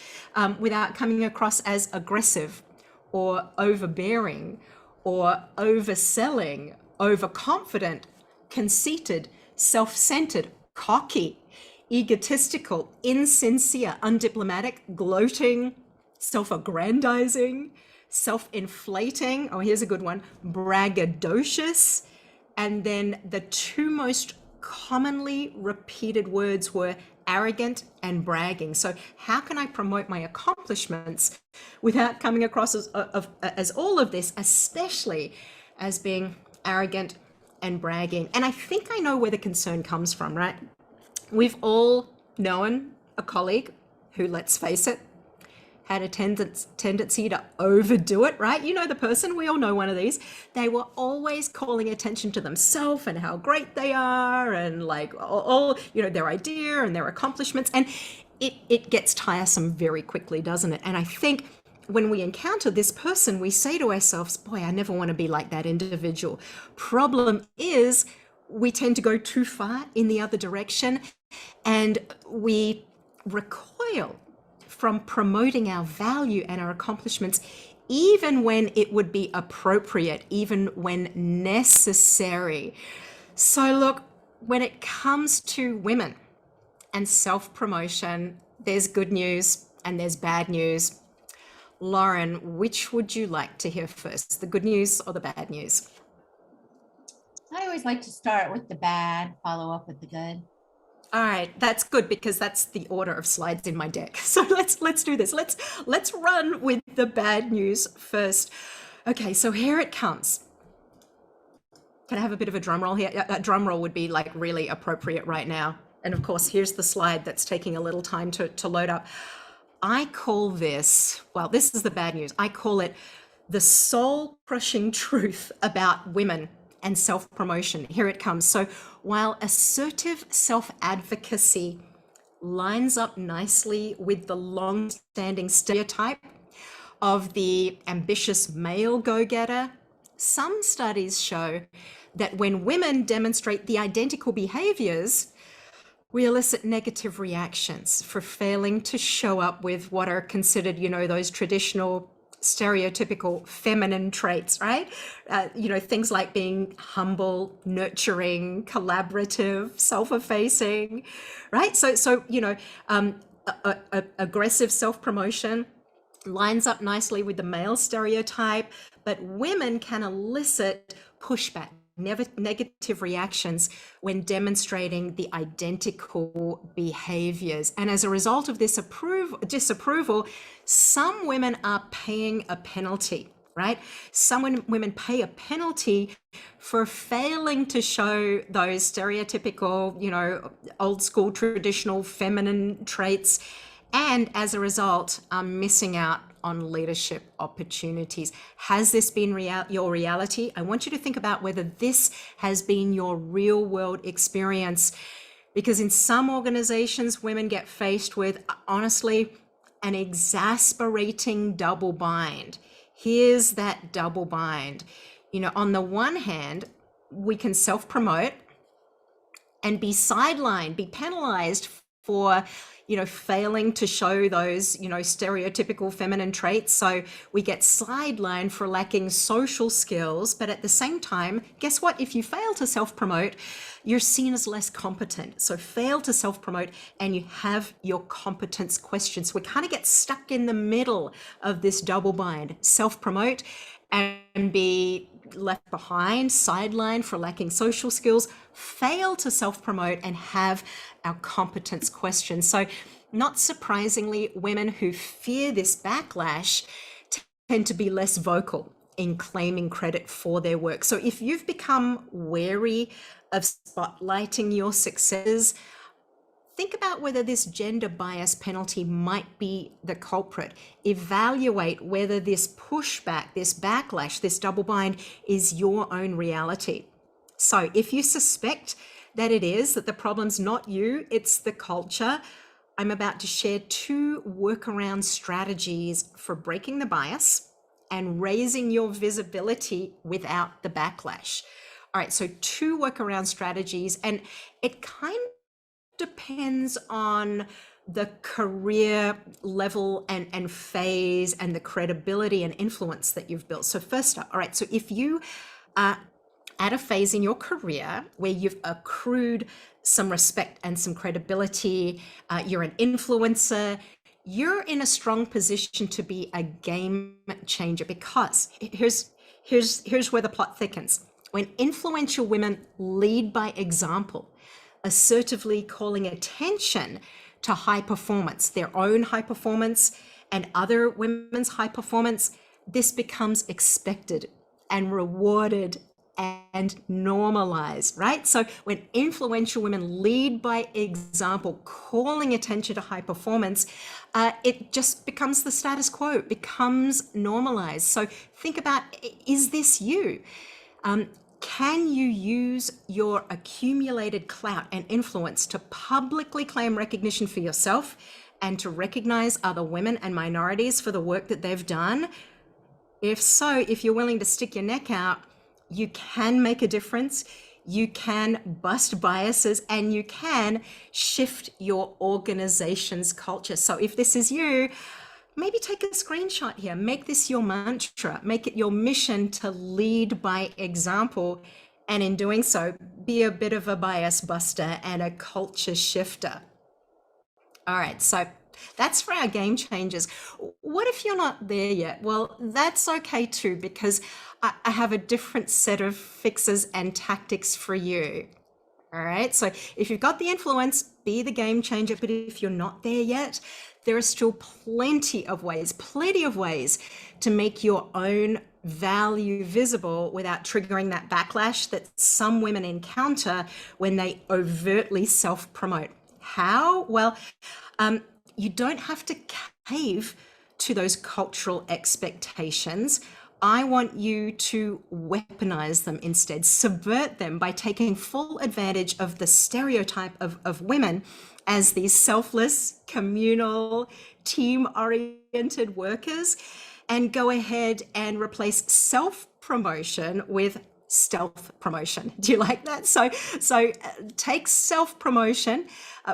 without coming across as aggressive or overbearing or overselling, overconfident, conceited, self-centered, cocky, egotistical, insincere, undiplomatic, gloating, self-aggrandizing, self-inflating, oh, here's a good one, braggadocious. And then the two most commonly repeated words were arrogant and bragging. So how can I promote my accomplishments without coming across as all of this, especially as being arrogant and bragging? And I think I know where the concern comes from, right? We've all known a colleague who, let's face it, had a tendency to overdo it, right? You know the person, we all know one of these. They were always calling attention to themselves and how great they are and like all, you know, their idea and their accomplishments. And it gets tiresome very quickly, doesn't it? And I think when we encounter this person, we say to ourselves, boy, I never want to be like that individual. Problem is, we tend to go too far in the other direction and we recoil from promoting our value and our accomplishments, even when it would be appropriate, even when necessary. So look, when it comes to women and self-promotion, there's good news and there's bad news. Lauren, which would you like to hear first, the good news or the bad news? I always like to start with the bad, follow up with the good. All right, that's good because that's the order of slides in my deck. So let's do this. Let's run with the bad news first. Okay, so here it comes. Can I have a bit of a drum roll here? That drum roll would be like really appropriate right now. And of course, here's the slide that's taking a little time to load up. I call this, well, this is the bad news. I call it the soul-crushing truth about women and self-promotion. Here it comes. So while assertive self-advocacy lines up nicely with the long-standing stereotype of the ambitious male go-getter, some studies show that when women demonstrate the identical behaviors, we elicit negative reactions for failing to show up with what are considered, those traditional stereotypical feminine traits, right? Things like being humble, nurturing, collaborative, self-effacing, right? So aggressive self-promotion lines up nicely with the male stereotype, but women can elicit pushback, negative reactions when demonstrating the identical behaviors. And as a result of this disapproval, some women are paying a penalty, right? Some women pay a penalty for failing to show those stereotypical, old school traditional feminine traits, and as a result are missing out on leadership opportunities. Has this been your reality? I want you to think about whether this has been your real world experience, because in some organizations, women get faced with, honestly, an exasperating double bind. Here's that double bind. On the one hand, we can self-promote and be sidelined, be penalized for failing to show those stereotypical feminine traits. So we get sidelined for lacking social skills, but at the same time, guess what? If you fail to self-promote, you're seen as less competent. So fail to self-promote and you have your competence questioned. So we kind of get stuck in the middle of this double bind: self-promote and be left behind, sidelined for lacking social skills, fail to self-promote and have our competence questioned. So not surprisingly, women who fear this backlash tend to be less vocal in claiming credit for their work. So if you've become wary of spotlighting your successes, think about whether this gender bias penalty might be the culprit. Evaluate whether this pushback, this backlash, this double bind is your own reality. So if you suspect that it is, that the problem's not you, it's the culture, I'm about to share 2 workaround strategies for breaking the bias and raising your visibility without the backlash. All right, so 2 workaround strategies, and it kind of depends on the career level and phase and the credibility and influence that you've built. So first up, all right, so if you are at a phase in your career where you've accrued some respect and some credibility, you're an influencer, you're in a strong position to be a game changer, because here's where the plot thickens. When influential women lead by example, assertively calling attention to high performance, their own high performance and other women's high performance, this becomes expected and rewarded and normalized, right? So when influential women lead by example, calling attention to high performance, it just becomes the status quo, it becomes normalized. So think about, is this you? Can you use your accumulated clout and influence to publicly claim recognition for yourself and to recognize other women and minorities for the work that they've done? If so, if you're willing to stick your neck out, you can make a difference, you can bust biases, and you can shift your organization's culture. So if this is you, maybe take a screenshot here, make this your mantra, make it your mission to lead by example, and in doing so, be a bit of a bias buster and a culture shifter. All right, so that's for our game changers. What if you're not there yet? Well, that's okay too, because I have a different set of fixes and tactics for you. All right, so if you've got the influence, be the game changer. But if you're not there yet, there are still plenty of ways to make your own value visible without triggering that backlash that some women encounter when they overtly self-promote. How? Well, you don't have to cave to those cultural expectations. I want you to weaponize them instead, subvert them by taking full advantage of the stereotype of women as these selfless, communal, team-oriented workers, and go ahead and replace self-promotion with stealth promotion. Do you like that? So take self-promotion,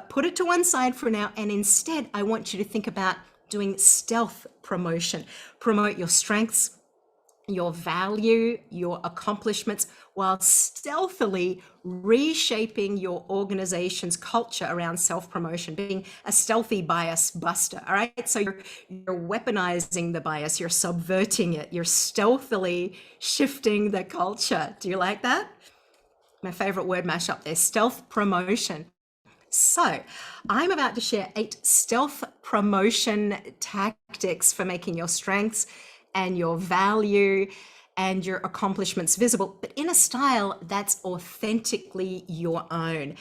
put it to one side for now, and instead I want you to think about doing stealth promotion. Promote your strengths, your value, your accomplishments, while stealthily reshaping your organization's culture around self-promotion, being a stealthy bias buster. All right. So you're weaponizing the bias, you're subverting it, you're stealthily shifting the culture. Do you like that? My favorite word mashup there, stealth promotion. So I'm about to share 8 stealth promotion tactics for making your strengths and your value and your accomplishments visible, but in a style that's authentically your own.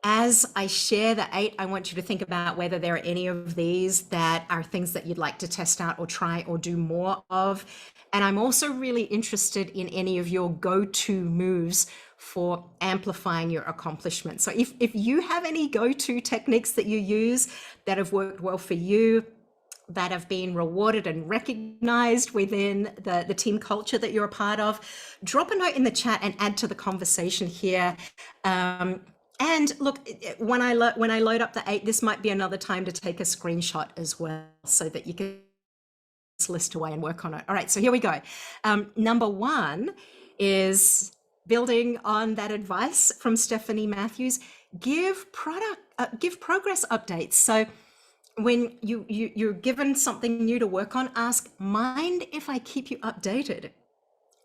As I share the 8, I want you to think about whether there are any of these that are things that you'd like to test out or try or do more of. And I'm also really interested in any of your go-to moves for amplifying your accomplishments. So if you have any go-to techniques that you use that have worked well for you, that have been rewarded and recognized within the team culture that you're a part of, drop a note in the chat and add to the conversation here. And look, when I load up the 8, this might be another time to take a screenshot as well so that you can list away and work on it. All right, so here we go. Number 1 is building on that advice from Stephanie Matthews. Give progress updates. So when you're given something new to work on, ask, mind if I keep you updated?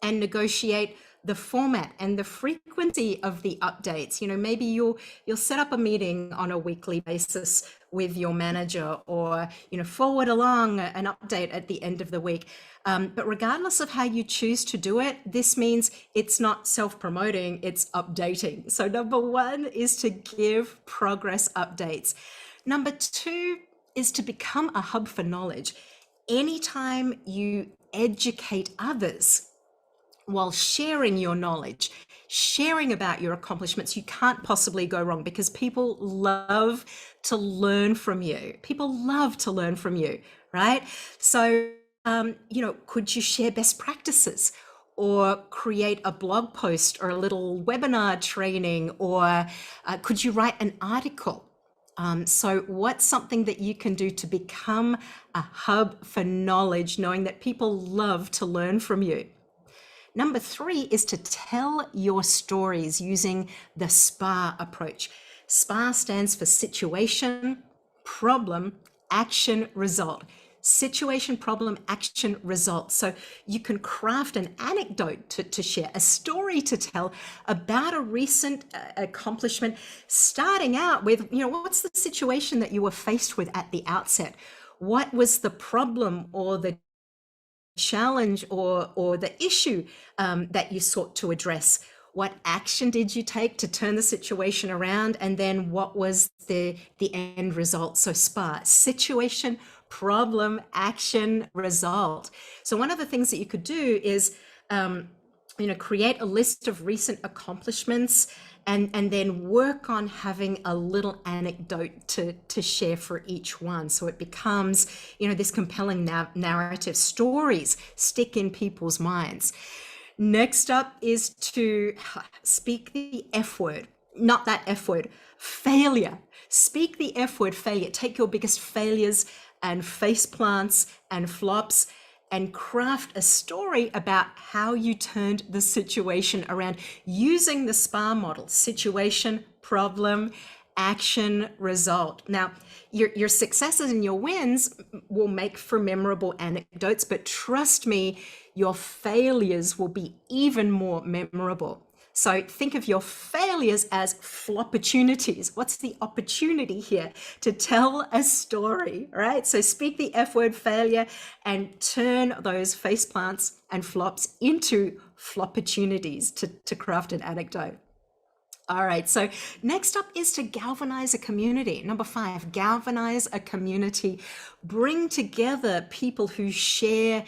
And negotiate the format and the frequency of the updates. You know, maybe you'll set up a meeting on a weekly basis with your manager, or, you know, forward along an update at the end of the week. But regardless of how you choose to do it, this means it's not self-promoting, it's updating. So number 1 is to give progress updates. Number 2 is to become a hub for knowledge. Anytime you educate others while sharing your knowledge, sharing about your accomplishments, you can't possibly go wrong, because people love to learn from you. People love to learn from you, right? So, you know, could you share best practices, or create a blog post or a little webinar training, or could you write an article? So what's something that you can do to become a hub for knowledge, knowing that people love to learn from you? Number 3 is to tell your stories using the SPAR approach. SPAR stands for situation, problem, action, result. Situation, problem, action, result. So you can craft an anecdote to share, a story to tell about a recent accomplishment, starting out with, you know, what's the situation that you were faced with at the outset? What was the problem or the challenge or the issue that you sought to address? What action did you take to turn the situation around? And then what was the end result? So SPAR, situation, problem, action, result. So one of the things that you could do is, you know, create a list of recent accomplishments, and then work on having a little anecdote to share for each one. So it becomes, you know, this compelling narrative. Stories stick in people's minds. Next up is to speak the F word, not that F word, failure. Speak the F word, failure. Take your biggest failures and face plants and flops and craft a story about how you turned the situation around using the SPAR model: situation, problem, action, result. Now, your successes and your wins will make for memorable anecdotes, but trust me, your failures will be even more memorable. So think of your failures as flopportunities. What's the opportunity here? To tell a story, right? So speak the F word, failure, and turn those face plants and flops into flopportunities to craft an anecdote. All right, so next up is to galvanize a community. Number 5, galvanize a community. Bring together people who share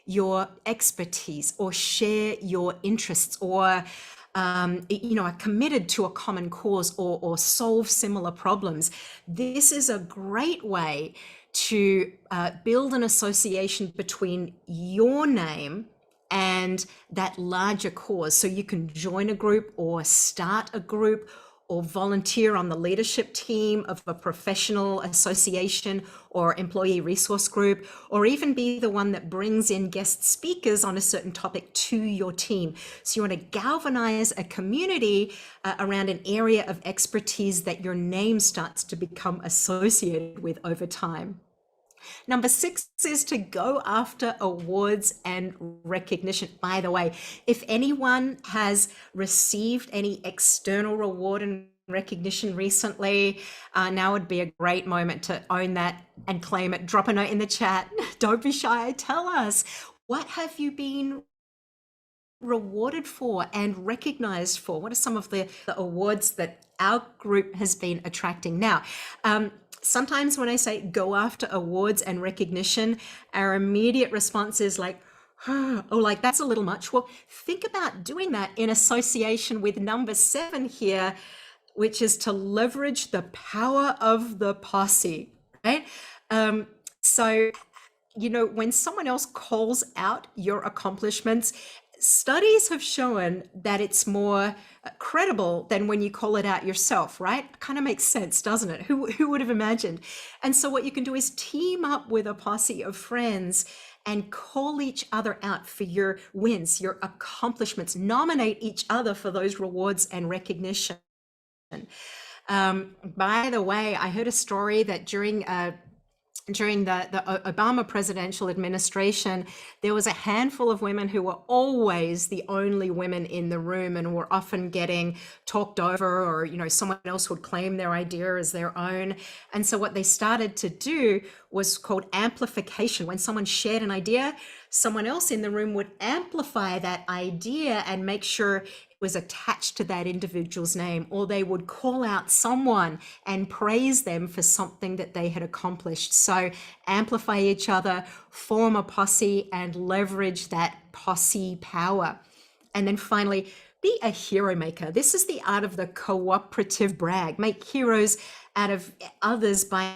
your expertise or share your interests, or you know, are committed to a common cause, or solve similar problems. This is a great way to build an association between your name and that larger cause. So you can join a group or start a group or volunteer on the leadership team of a professional association or employee resource group, or even be the one that brings in guest speakers on a certain topic to your team. So you want to galvanize a community around an area of expertise that your name starts to become associated with over time. Number 6 is to go after awards and recognition. By the way, if anyone has received any external reward and recognition recently, now would be a great moment to own that and claim it. Drop a note in the chat. Don't be shy. Tell us, what have you been rewarded for and recognized for? What are some of the awards that our group has been attracting? Now, sometimes when I say go after awards and recognition, our immediate response is like, oh, like that's a little much. Well, think about doing that in association with number 7 here, which is to leverage the power of the posse, right? So, you know, when someone else calls out your accomplishments, studies have shown that it's more credible than when you call it out yourself, right? Kind of makes sense, doesn't it? Who would have imagined? And so what you can do is team up with a posse of friends and call each other out for your wins, your accomplishments, nominate each other for those rewards and recognition. By the way, I heard a story that during the Obama presidential administration, there was a handful of women who were always the only women in the room and were often getting talked over, or, you know, someone else would claim their idea as their own. And so what they started to do was called amplification. When someone shared an idea, someone else in the room would amplify that idea and make sure was attached to that individual's name, or they would call out someone and praise them for something that they had accomplished. So amplify each other, form a posse, and leverage that posse power. And then finally, be a hero maker. This is the art of the cooperative brag. Make heroes out of others by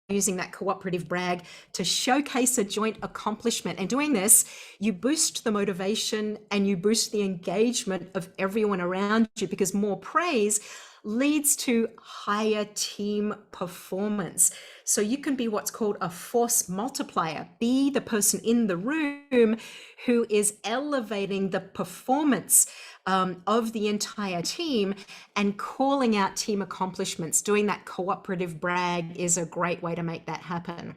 using that cooperative brag to showcase a joint accomplishment. And doing this, you boost the motivation and you boost the engagement of everyone around you, because more praise leads to higher team performance. So you can be what's called a force multiplier. Be the person in the room who is elevating the performance of the entire team and calling out team accomplishments. Doing that cooperative brag is a great way to make that happen.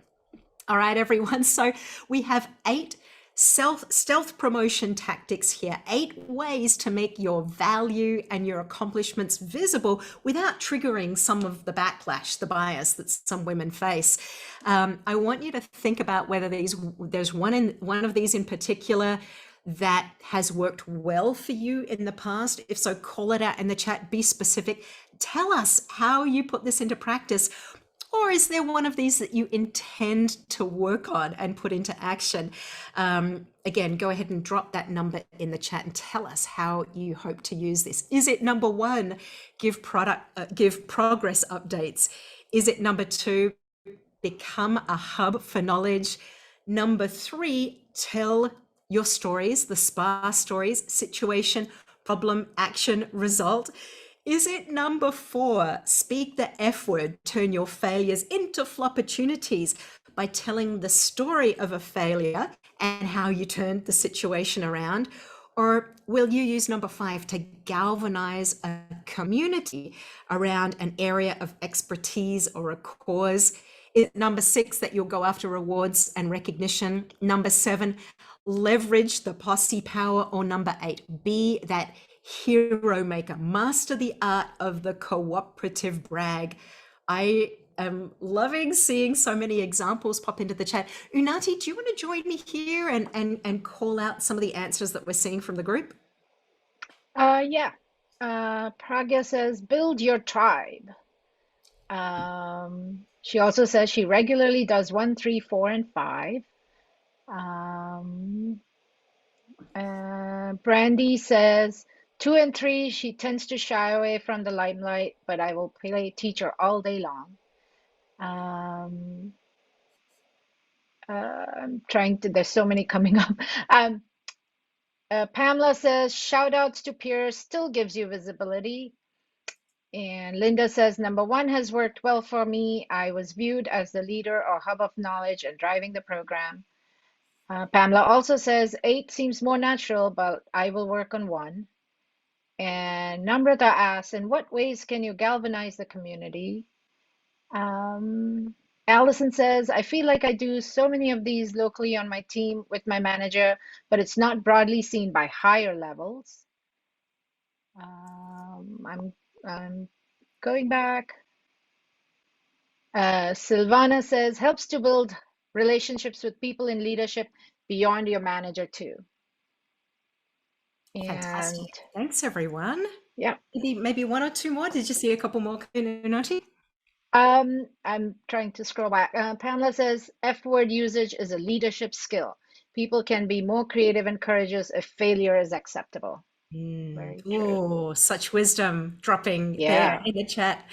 All right, everyone. So we have 8 stealth promotion tactics here, 8 ways to make your value and your accomplishments visible without triggering some of the backlash, the bias that some women face. I want you to think about whether there's one of these in particular that has worked well for you in the past. If so, call it out in the chat, be specific. Tell us how you put this into practice. Or is there one of these that you intend to work on and put into action? Again, go ahead and drop that number in the chat and tell us how you hope to use this. Is it number 1, give progress updates? Is it number 2, become a hub for knowledge? Number 3, tell your stories, the SPA stories: situation, problem, action, result. Is it number 4, speak the F word, turn your failures into flopportunities by telling the story of a failure and how you turned the situation around? Or will you use number 5 to galvanize a community around an area of expertise or a cause? Is it number 6 that you'll go after rewards and recognition? Number 7, leverage the posse power? Or number 8, be that hero maker, master the art of the cooperative brag? I am loving seeing so many examples pop into the chat. Unati, do you want to join me here and call out some of the answers that we're seeing from the group? Yeah. Pragya says, build your tribe. She also says she regularly does 1, 3, 4, and 5. Brandy says 2 and 3, she tends to shy away from the limelight, but I will play teacher all day long. I'm trying to, there's so many coming up. Pamela says, shout outs to peers still gives you visibility. And Linda says, number one has worked well for me. I was viewed as the leader or hub of knowledge and driving the program. Pamela also says, eight seems more natural, but I will work on one. And Namrata asks, in what ways can you galvanize the community? Allison says, I feel like I do so many of these locally on my team with my manager, but it's not broadly seen by higher levels. I'm going back. Silvana says, helps to build relationships with people in leadership beyond your manager too. Fantastic. And Thanks, everyone. yeah, Maybe one or two more. Did you see a couple more, Nati? I'm trying to scroll back. Pamela says, F word usage is a leadership skill. People can be more creative and courageous if failure is acceptable. Very true. Oh, such wisdom dropping there Yeah. in the chat.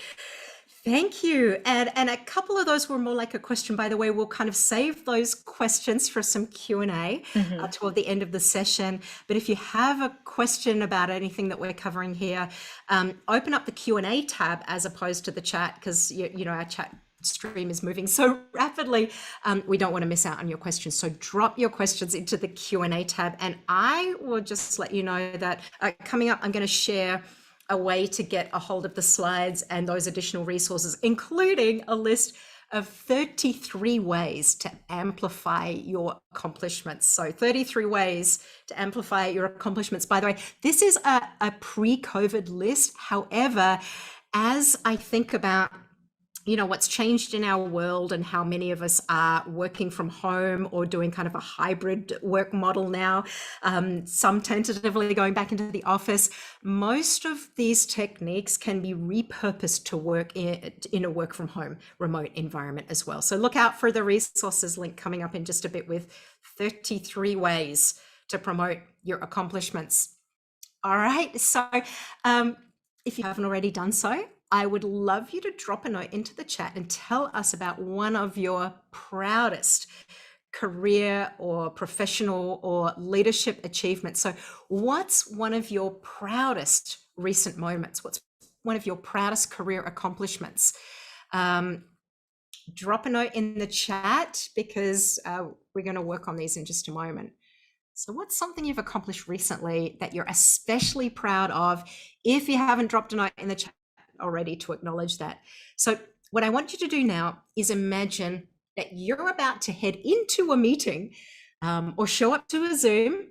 Thank you. And a couple of those were more like a question, by the way. We'll kind of save those questions for some Q&A toward the end of the session. But if you have a question about anything that we're covering here, open up the Q&A tab as opposed to the chat, because you know our chat stream is moving so rapidly. We don't want to miss out on your questions. So drop your questions into the Q&A tab. And I will just let you know that coming up, I'm going to share a way to get a hold of the slides and those additional resources, including a list of 33 ways to amplify your accomplishments. So 33 ways to amplify your accomplishments. By the way, this is a pre-COVID list. However, as I think about what's changed in our world and how many of us are working from home or doing kind of a hybrid work model now, some tentatively going back into the office, most of these techniques can be repurposed to work in a work from home remote environment as well. So look out for the resources link coming up in just a bit with 33 ways to promote your accomplishments. All right, so if you haven't already done so, I would love you to drop a note into the chat and tell us about one of your proudest career or professional or leadership achievements. So what's one of your proudest recent moments? What's one of your proudest career accomplishments? Drop a note in the chat, because we're going to work on these in just a moment. So what's something you've accomplished recently that you're especially proud of? If you haven't dropped a note in the chat already, to acknowledge that. So what I want you to do now is imagine that you're about to head into a meeting or show up to a Zoom,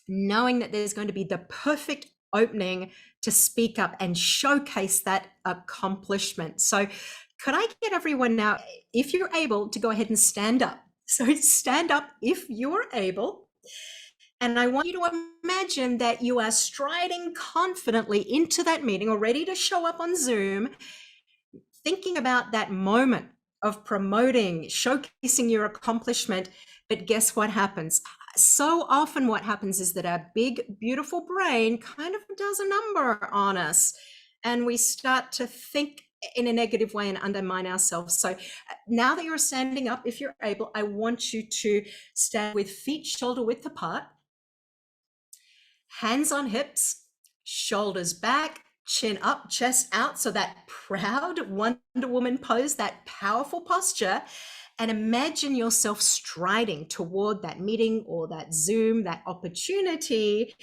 knowing that there's going to be the perfect opening to speak up and showcase that accomplishment. So could I get everyone now, if you're able, to go ahead and stand up? So stand up if you're able. And I want you to imagine that you are striding confidently into that meeting or ready to show up on Zoom, thinking about that moment of promoting, showcasing your accomplishment. But guess what happens? So often what happens is that our big, beautiful brain kind of does a number on us, and we start to think in a negative way and undermine ourselves. So now that you're standing up, if you're able, I want you to stand with feet shoulder width apart, hands on hips, shoulders back, chin up, chest out. So that proud Wonder Woman pose, that powerful posture. And imagine yourself striding toward that meeting or that Zoom, that opportunity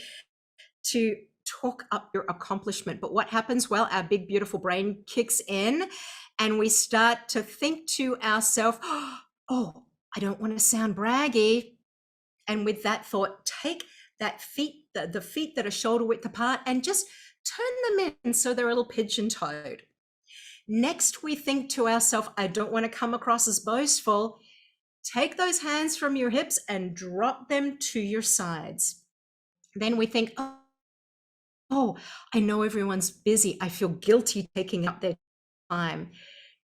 to talk up your accomplishment. But what happens? Well, our big, beautiful brain kicks in and we start to think to ourselves, oh, I don't want to sound braggy. And with that thought, take that the feet that are shoulder width apart and just turn them in so they're a little pigeon-toed. Next, we think to ourselves, I don't want to come across as boastful. Take those hands from your hips and drop them to your sides. Then we think, oh, I know everyone's busy. I feel guilty taking up their time.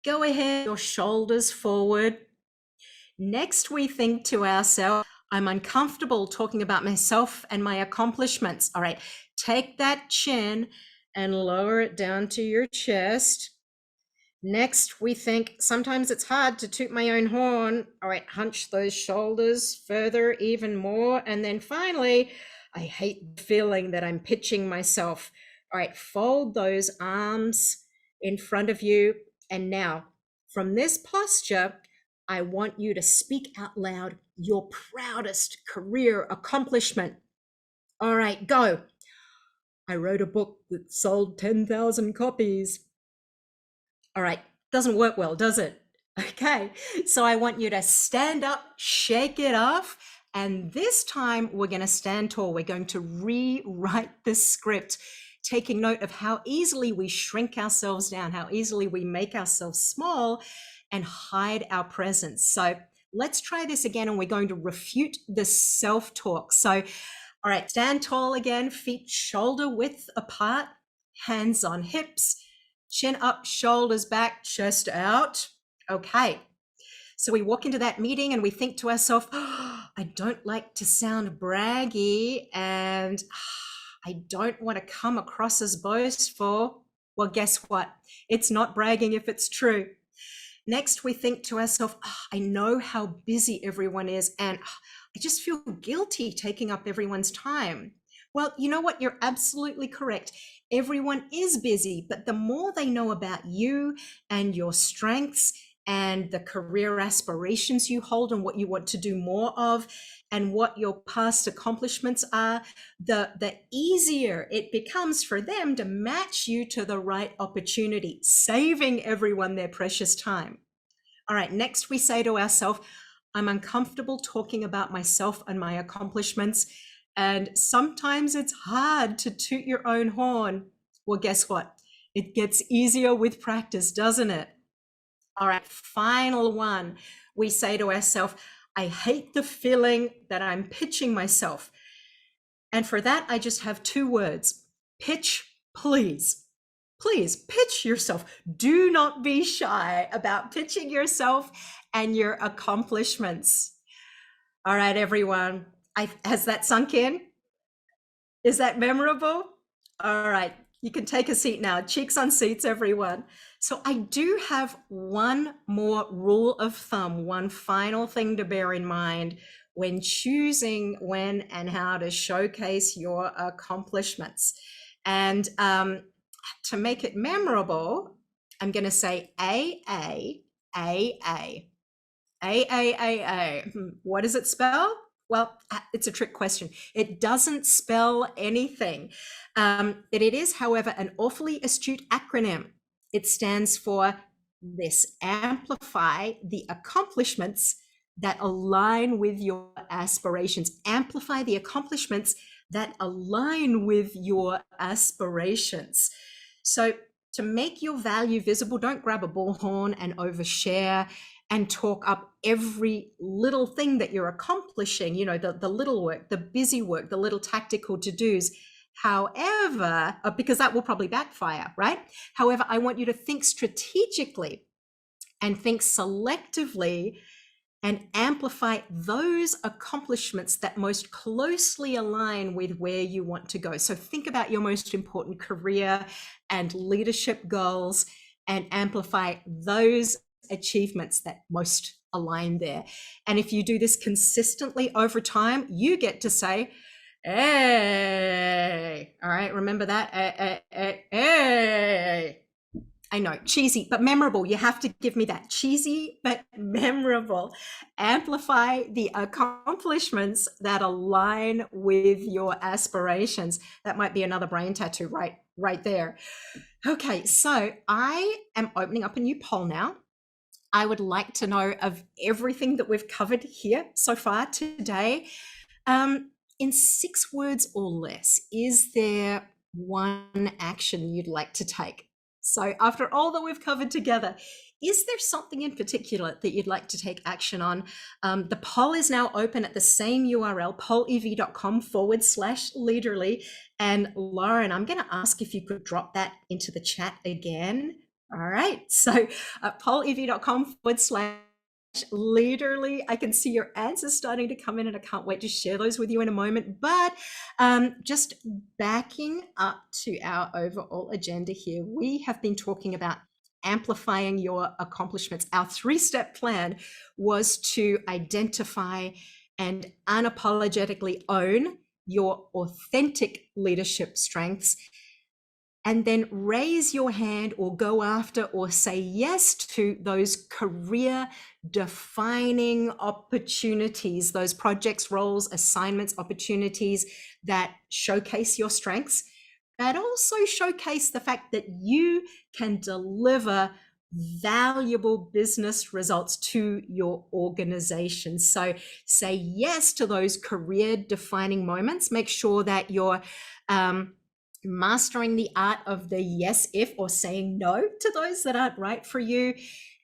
Go ahead, your shoulders forward. Next, we think to ourselves, I'm uncomfortable talking about myself and my accomplishments. All right, take that chin and lower it down to your chest. Next, we think sometimes it's hard to toot my own horn. All right, hunch those shoulders further, even more. And then finally, I hate the feeling that I'm pitching myself. All right, fold those arms in front of you. And now, from this posture, I want you to speak out loud your proudest career accomplishment. All right, go. I wrote a book that sold 10,000 copies. All right, doesn't work well, does it? Okay, so I want you to stand up, shake it off, and this time we're going to stand tall. We're going to rewrite the script, taking note of how easily we shrink ourselves down, how easily we make ourselves small and hide our presence. So let's try this again, and we're going to refute the self-talk. So, all right, stand tall again, feet shoulder width apart, hands on hips, chin up, shoulders back, chest out. Okay. So we walk into that meeting and we think to ourselves, oh, I don't like to sound braggy and I don't want to come across as boastful. Well, guess what? It's not bragging if it's true. Next, we think to ourselves, oh, I know how busy everyone is and I just feel guilty taking up everyone's time. Well, you know what? You're absolutely correct. Everyone is busy, but the more they know about you and your strengths and the career aspirations you hold and what you want to do more of and what your past accomplishments are, the easier it becomes for them to match you to the right opportunity, saving everyone their precious time. All right, next we say to ourselves, I'm uncomfortable talking about myself and my accomplishments. And sometimes it's hard to toot your own horn. Well, guess what? It gets easier with practice, doesn't it? All right, final one. We say to ourselves, I hate the feeling that I'm pitching myself. And for that, I just have two words. Pitch, please. Please pitch yourself. Do not be shy about pitching yourself and your accomplishments. All right, everyone. Has that sunk in? Is that memorable? All right, you can take a seat now. Cheeks on seats, everyone. So I do have one more rule of thumb, one final thing to bear in mind when choosing when and how to showcase your accomplishments. And to make it memorable, I'm going to say A, A, A, A. A, A, A, A. What does it spell? Well, it's a trick question. It doesn't spell anything. It is, however, an awfully astute acronym. It stands for this: amplify the accomplishments that align with your aspirations. Amplify the accomplishments that align with your aspirations. So to make your value visible, don't grab a bullhorn and overshare and talk up every little thing that you're accomplishing, you know, the little work, the busy work, the little tactical to-dos. However, because that will probably backfire, right? However, I want you to think strategically and think selectively and amplify those accomplishments that most closely align with where you want to go. So think about your most important career and leadership goals and amplify those achievements that most align there. And if you do this consistently over time, you get to say, hey, all right, remember that? Hey. I know, cheesy but memorable. You have to give me that. Cheesy but memorable. Amplify the accomplishments that align with your aspirations. That might be another brain tattoo right there. Okay, so I am opening up a new poll now. I would like to know of everything that we've covered here so far today. In 6 words or less, is there one action you'd like to take? So after all that we've covered together, is there something in particular that you'd like to take action on? The poll is now open at the same URL, pollev.com/leaderly. And Lauren, I'm going to ask if you could drop that into the chat again. All right, so pollev.com/leaderly. I can see your answers starting to come in and I can't wait to share those with you in a moment. But just backing up to our overall agenda here, we have been talking about amplifying your accomplishments. Our 3-step plan was to identify and unapologetically own your authentic leadership strengths, and then raise your hand or go after or say yes to those career defining opportunities, those projects, roles, assignments, opportunities that showcase your strengths, but also showcase the fact that you can deliver valuable business results to your organization. So say yes to those career defining moments. Make sure that you're mastering the art of the yes if, or saying no to those that aren't right for you,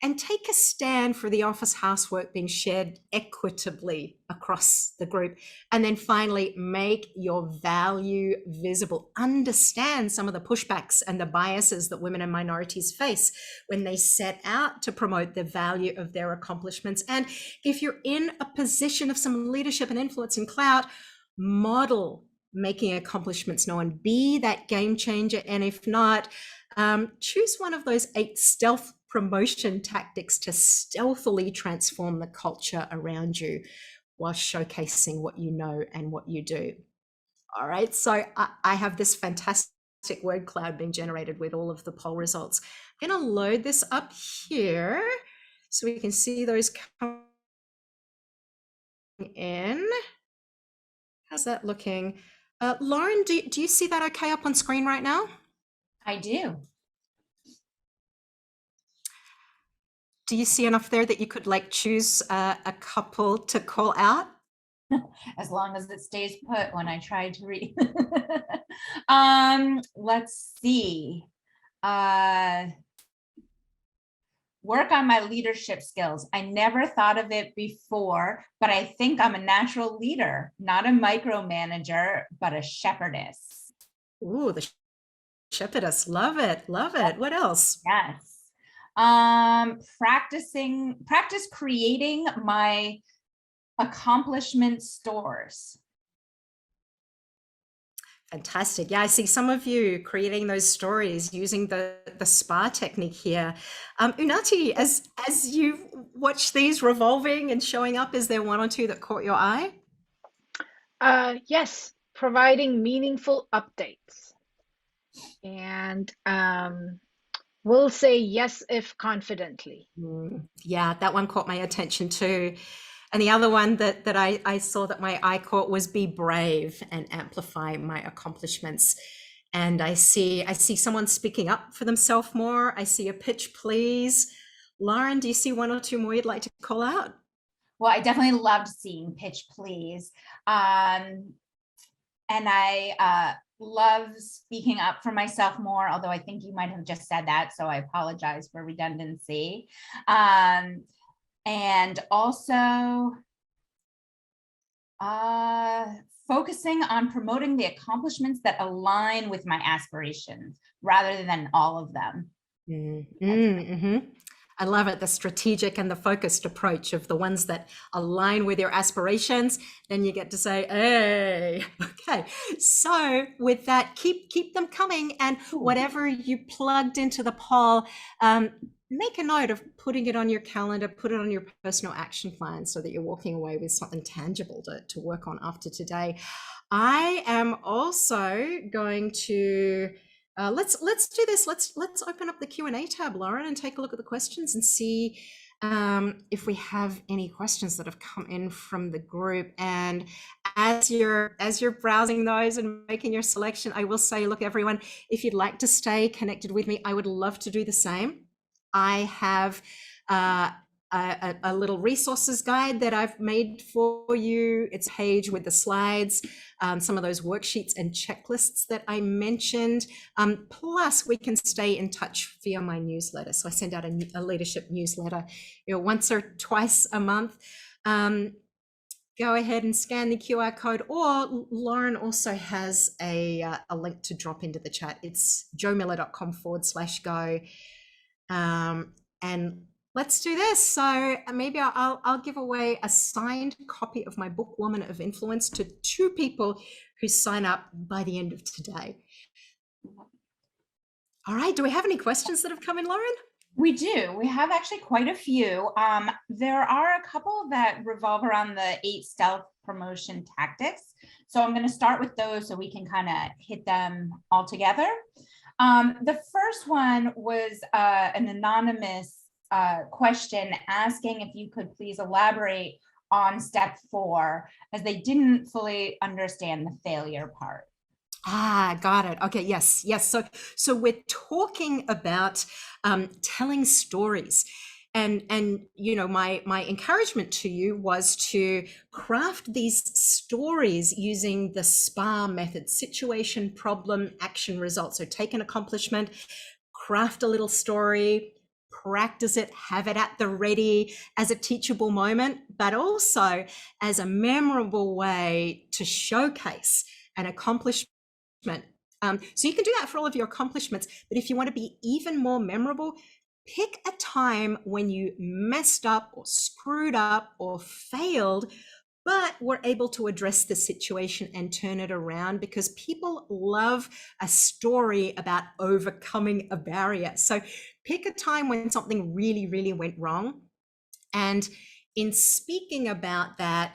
and take a stand for the office housework being shared equitably across the group. And then finally, make your value visible. Understand some of the pushbacks and the biases that women and minorities face when they set out to promote the value of their accomplishments. And if you're in a position of some leadership and influence and clout, model making accomplishments known, be that game changer. And if not, choose one of those 8 stealth promotion tactics to stealthily transform the culture around you while showcasing what you know and what you do. All right, so I have this fantastic word cloud being generated with all of the poll results. I'm going to load this up here so we can see those coming in. How's that looking? Lauren, do you see that okay up on screen right now? I do. Do you see enough there that you could like choose a couple to call out? As long as it stays put when I try to read. Let's see. Work on my leadership skills. I never thought of it before, but I think I'm a natural leader, not a micromanager, but a shepherdess. Ooh, the shepherdess. Love it. Love it. What else? Yes. Practice creating my accomplishment stores. Fantastic. Yeah, I see some of you creating those stories using the SPA technique here. Unati, as you watch these revolving and showing up, is there one or two that caught your eye? Yes, providing meaningful updates. And we'll say yes if confidently. Yeah, that one caught my attention too. And the other one that I saw that my eye caught was be brave and amplify my accomplishments. And I see someone speaking up for themselves more. I see a pitch please. Lauren, do you see one or two more you'd like to call out? Well, I definitely loved seeing pitch please. And I love speaking up for myself more, although I think you might have just said that, so I apologize for redundancy. And also focusing on promoting the accomplishments that align with my aspirations rather than all of them. I love it, the strategic and the focused approach of the ones that align with your aspirations. Then you get to say, hey, okay. So with that, keep them coming. And whatever you plugged into the poll, make a note of putting it on your calendar, put it on your personal action plan so that you're walking away with something tangible to work on after today. I am also going to let's do this. Let's open up the Q&A tab, Lauren, and take a look at the questions and see if we have any questions that have come in from the group. And as you're browsing those and making your selection, I will say, look, everyone, if you'd like to stay connected with me, I would love to do the same. I have a little resources guide that I've made for you. It's a page with the slides, some of those worksheets and checklists that I mentioned. Plus, we can stay in touch via my newsletter. So I send out a leadership newsletter, once or twice a month. Go ahead and scan the QR code, or Lauren also has a link to drop into the chat. It's joemiller.com/go. And let's do this. So maybe I'll give away a signed copy of my book, Woman of Influence, to 2 people who sign up by the end of today. All right. Do we have any questions that have come in, Lauren? We do. We have actually quite a few. There are a couple that revolve around the 8 stealth promotion tactics. So I'm going to start with those so we can kind of hit them all together. The first one was an anonymous question asking if you could please elaborate on step 4, as they didn't fully understand the failure part. Ah, got it. Okay, yes, yes. So we're talking about telling stories, and you know, my encouragement to you was to craft these stories using the SPA method: situation, problem, action, result. So take an accomplishment, craft a little story, practice it, have it at the ready as a teachable moment, but also as a memorable way to showcase an accomplishment. So you can do that for all of your accomplishments, but if you want to be even more memorable, pick a time when you messed up or screwed up or failed, but were able to address the situation and turn it around, because people love a story about overcoming a barrier. So pick a time when something really, really went wrong. And in speaking about that,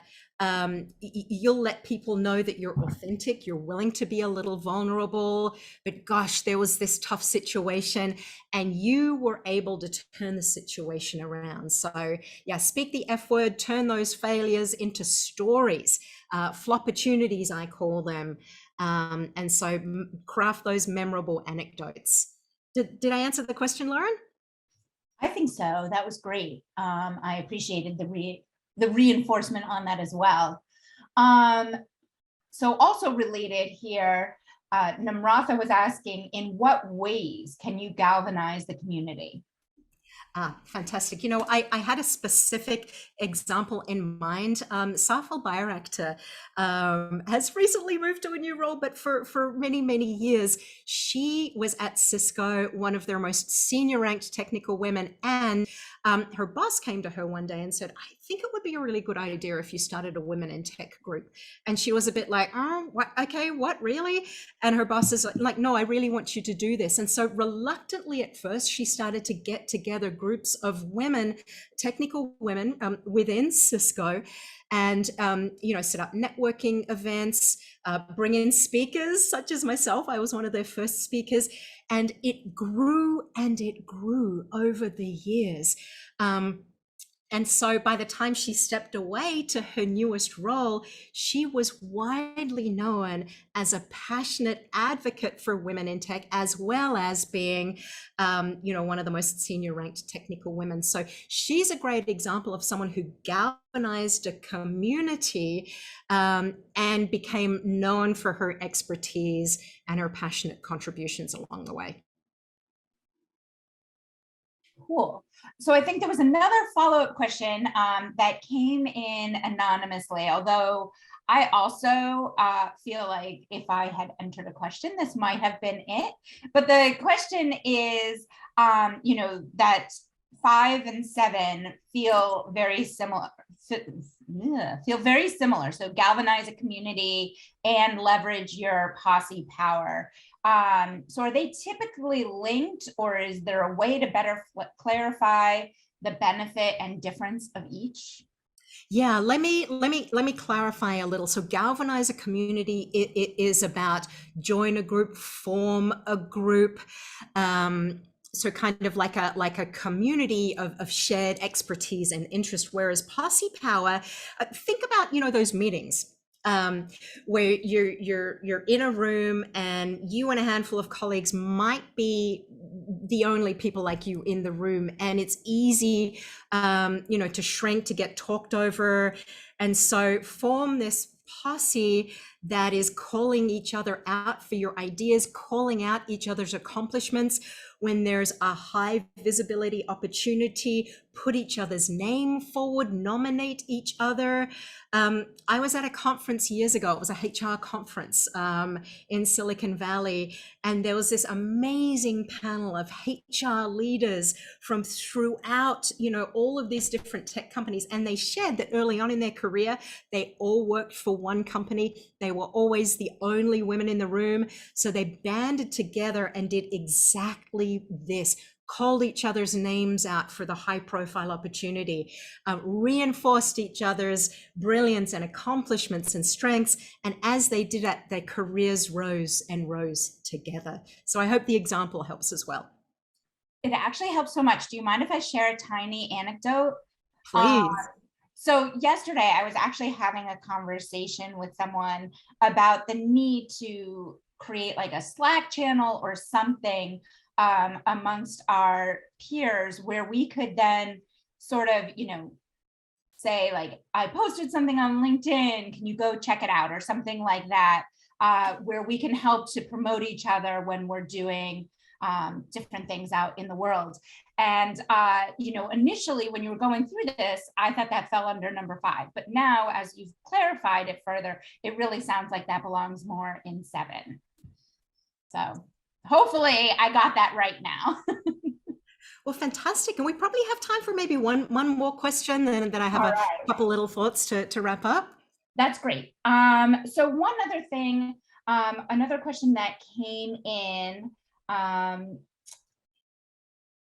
you'll let people know that you're authentic, you're willing to be a little vulnerable, but gosh, there was this tough situation and you were able to turn the situation around. So yeah, speak the F word, turn those failures into stories, flopportunities, I call them. And so craft those memorable anecdotes. Did I answer the question, Lauren? I think so. That was great. I appreciated the reinforcement on that as well. So also related here, Namratha was asking, in what ways can you galvanize the community? Ah, fantastic. You know, I had a specific example in mind. Safal Bayraktar has recently moved to a new role, but for many, many years, she was at Cisco, one of their most senior ranked technical women. And her boss came to her one day and said, I think it would be a really good idea if you started a women in tech group. And she was a bit like, oh, what? Okay, what, really? And her boss is like, no, I really want you to do this. And so reluctantly at first, she started to get together groups of women, technical women within Cisco, and you know, set up networking events, bring in speakers such as myself. I was one of their first speakers, and it grew and it grew over the years. And so by the time she stepped away to her newest role, she was widely known as a passionate advocate for women in tech, as well as being, you know, one of the most senior ranked technical women. So she's a great example of someone who galvanized a community and became known for her expertise and her passionate contributions along the way. Cool. So I think there was another follow-up question that came in anonymously, although I also feel like if I had entered a question, this might have been it. But the question is, you know, that 5 and 7 feel very similar. So galvanize a community and leverage your posse power. So are they typically linked, or is there a way to better clarify the benefit and difference of each? Yeah, let me clarify a little. So galvanize a community, it is about join a group, form a group. So kind of like a community of shared expertise and interest. Whereas posse power, think about, you know, those meetings where you're in a room and you and a handful of colleagues might be the only people like you in the room, and it's easy, you know, to shrink, to get talked over. And so form this posse that is calling each other out for your ideas, calling out each other's accomplishments. When there's a high visibility opportunity, put each other's name forward, nominate each other. I was at a conference years ago. It was a HR conference in Silicon Valley, and there was this amazing panel of HR leaders from throughout, you know, all of these different tech companies, and they shared that early on in their career, they all worked for one company. They were always the only women in the room. So they banded together and did exactly this, called each other's names out for the high profile opportunity, reinforced each other's brilliance and accomplishments and strengths. And as they did that, their careers rose and rose together. So I hope the example helps as well. It actually helps so much. Do you mind if I share a tiny anecdote? Please. So yesterday I was actually having a conversation with someone about the need to create like a Slack channel or something amongst our peers where we could then sort of, say like, I posted something on LinkedIn, can you go check it out, or something like that, where we can help to promote each other when we're doing different things out in the world. And, initially when you were going through this, I thought that fell under number 5, but now as you've clarified it further, it really sounds like that belongs more in 7. So hopefully I got that right now. Well, fantastic. And we probably have time for maybe one more question, and then I have a couple little thoughts to wrap up. That's great. So one other thing, another question that came in,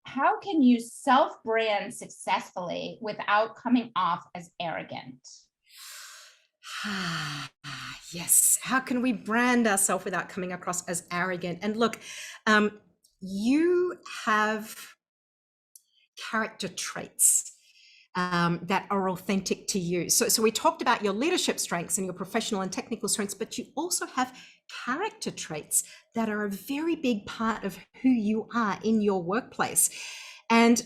how can you self-brand successfully without coming off as arrogant? Yes. How can we brand ourselves without coming across as arrogant? And look, you have character traits that are authentic to you. So we talked about your leadership strengths and your professional and technical strengths, but you also have character traits that are a very big part of who you are in your workplace. And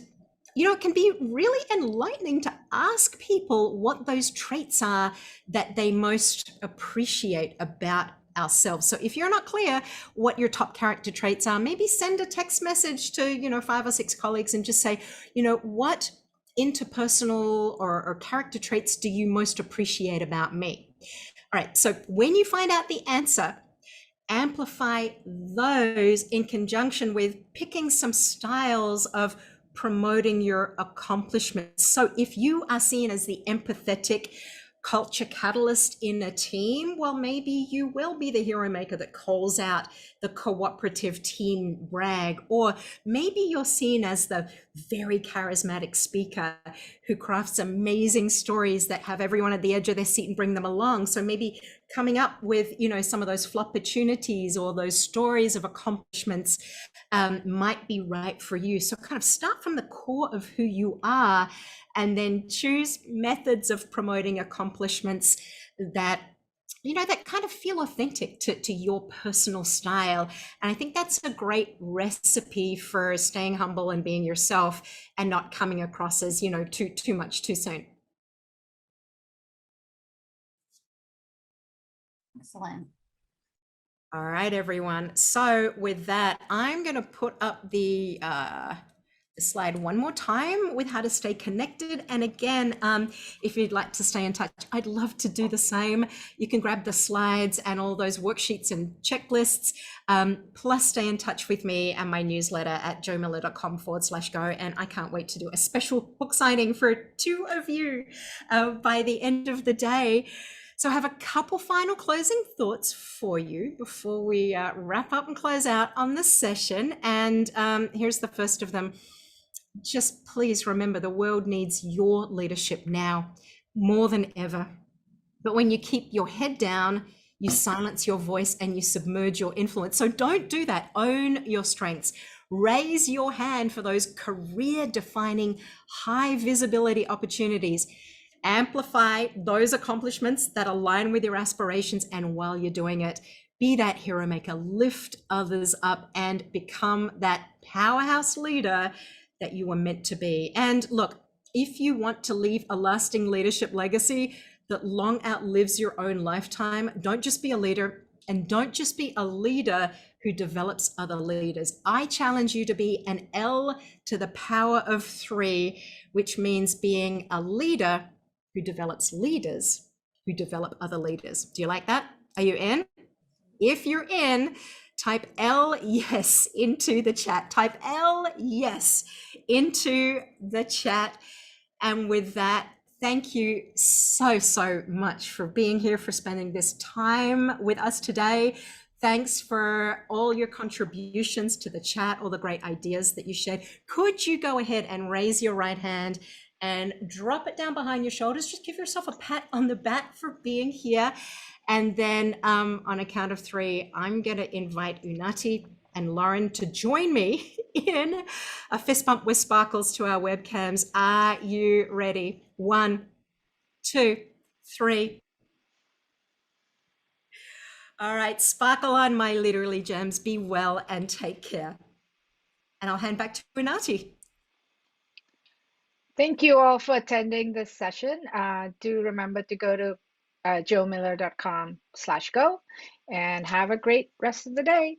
it can be really enlightening to ask people what those traits are that they most appreciate about ourselves. So if you're not clear what your top character traits are, maybe send a text message to 5 or 6 colleagues and just say, what interpersonal or character traits do you most appreciate about me? All right, so when you find out the answer, amplify those in conjunction with picking some styles of promoting your accomplishments. So if you are seen as the empathetic culture catalyst in a team, well, maybe you will be the hero maker that calls out the cooperative team brag, or maybe you're seen as the very charismatic speaker who crafts amazing stories that have everyone at the edge of their seat and bring them along. So maybe coming up with, some of those flopportunities or those stories of accomplishments might be right for you. So kind of start from the core of who you are, and then choose methods of promoting accomplishments that that kind of feel authentic to your personal style. And I think that's a great recipe for staying humble and being yourself and not coming across as too much too soon. Excellent. All right, everyone. So with that, I'm going to put up the slide one more time with how to stay connected. And again, if you'd like to stay in touch, I'd love to do the same. You can grab the slides and all those worksheets and checklists, plus stay in touch with me and my newsletter at joemiller.com/go. And I can't wait to do a special book signing for 2 of you by the end of the day. So I have a couple final closing thoughts for you before we wrap up and close out on this session. And here's the first of them. Just please remember, the world needs your leadership now more than ever. But when you keep your head down, you silence your voice and you submerge your influence. So don't do that. Own your strengths. Raise your hand for those career-defining, high visibility opportunities. Amplify those accomplishments that align with your aspirations. And while you're doing it, be that hero maker, lift others up, and become that powerhouse leader that you were meant to be. And look, if you want to leave a lasting leadership legacy that long outlives your own lifetime, don't just be a leader, and don't just be a leader who develops other leaders. I challenge you to be an L to the power of 3, which means being a leader who develops leaders who develop other leaders. Do you like that? Are you in? If you're in, type L yes into the chat. Type L yes into the chat. And with that, Thank you so, so much for being here, for spending this time with us today. Thanks for all your contributions to the chat, all the great ideas that you shared. Could you go ahead and raise your right hand and drop it down behind your shoulders? Just give yourself a pat on the back for being here. And then on a count of three, I'm going to invite Unati and Lauren to join me in a fist bump with sparkles to our webcams. Are you ready? 1, 2, 3. All right, sparkle on, my literally gems. Be well and take care. And I'll hand back to Unati. Thank you all for attending this session. Do remember to go to joemiller.com/go and have a great rest of the day.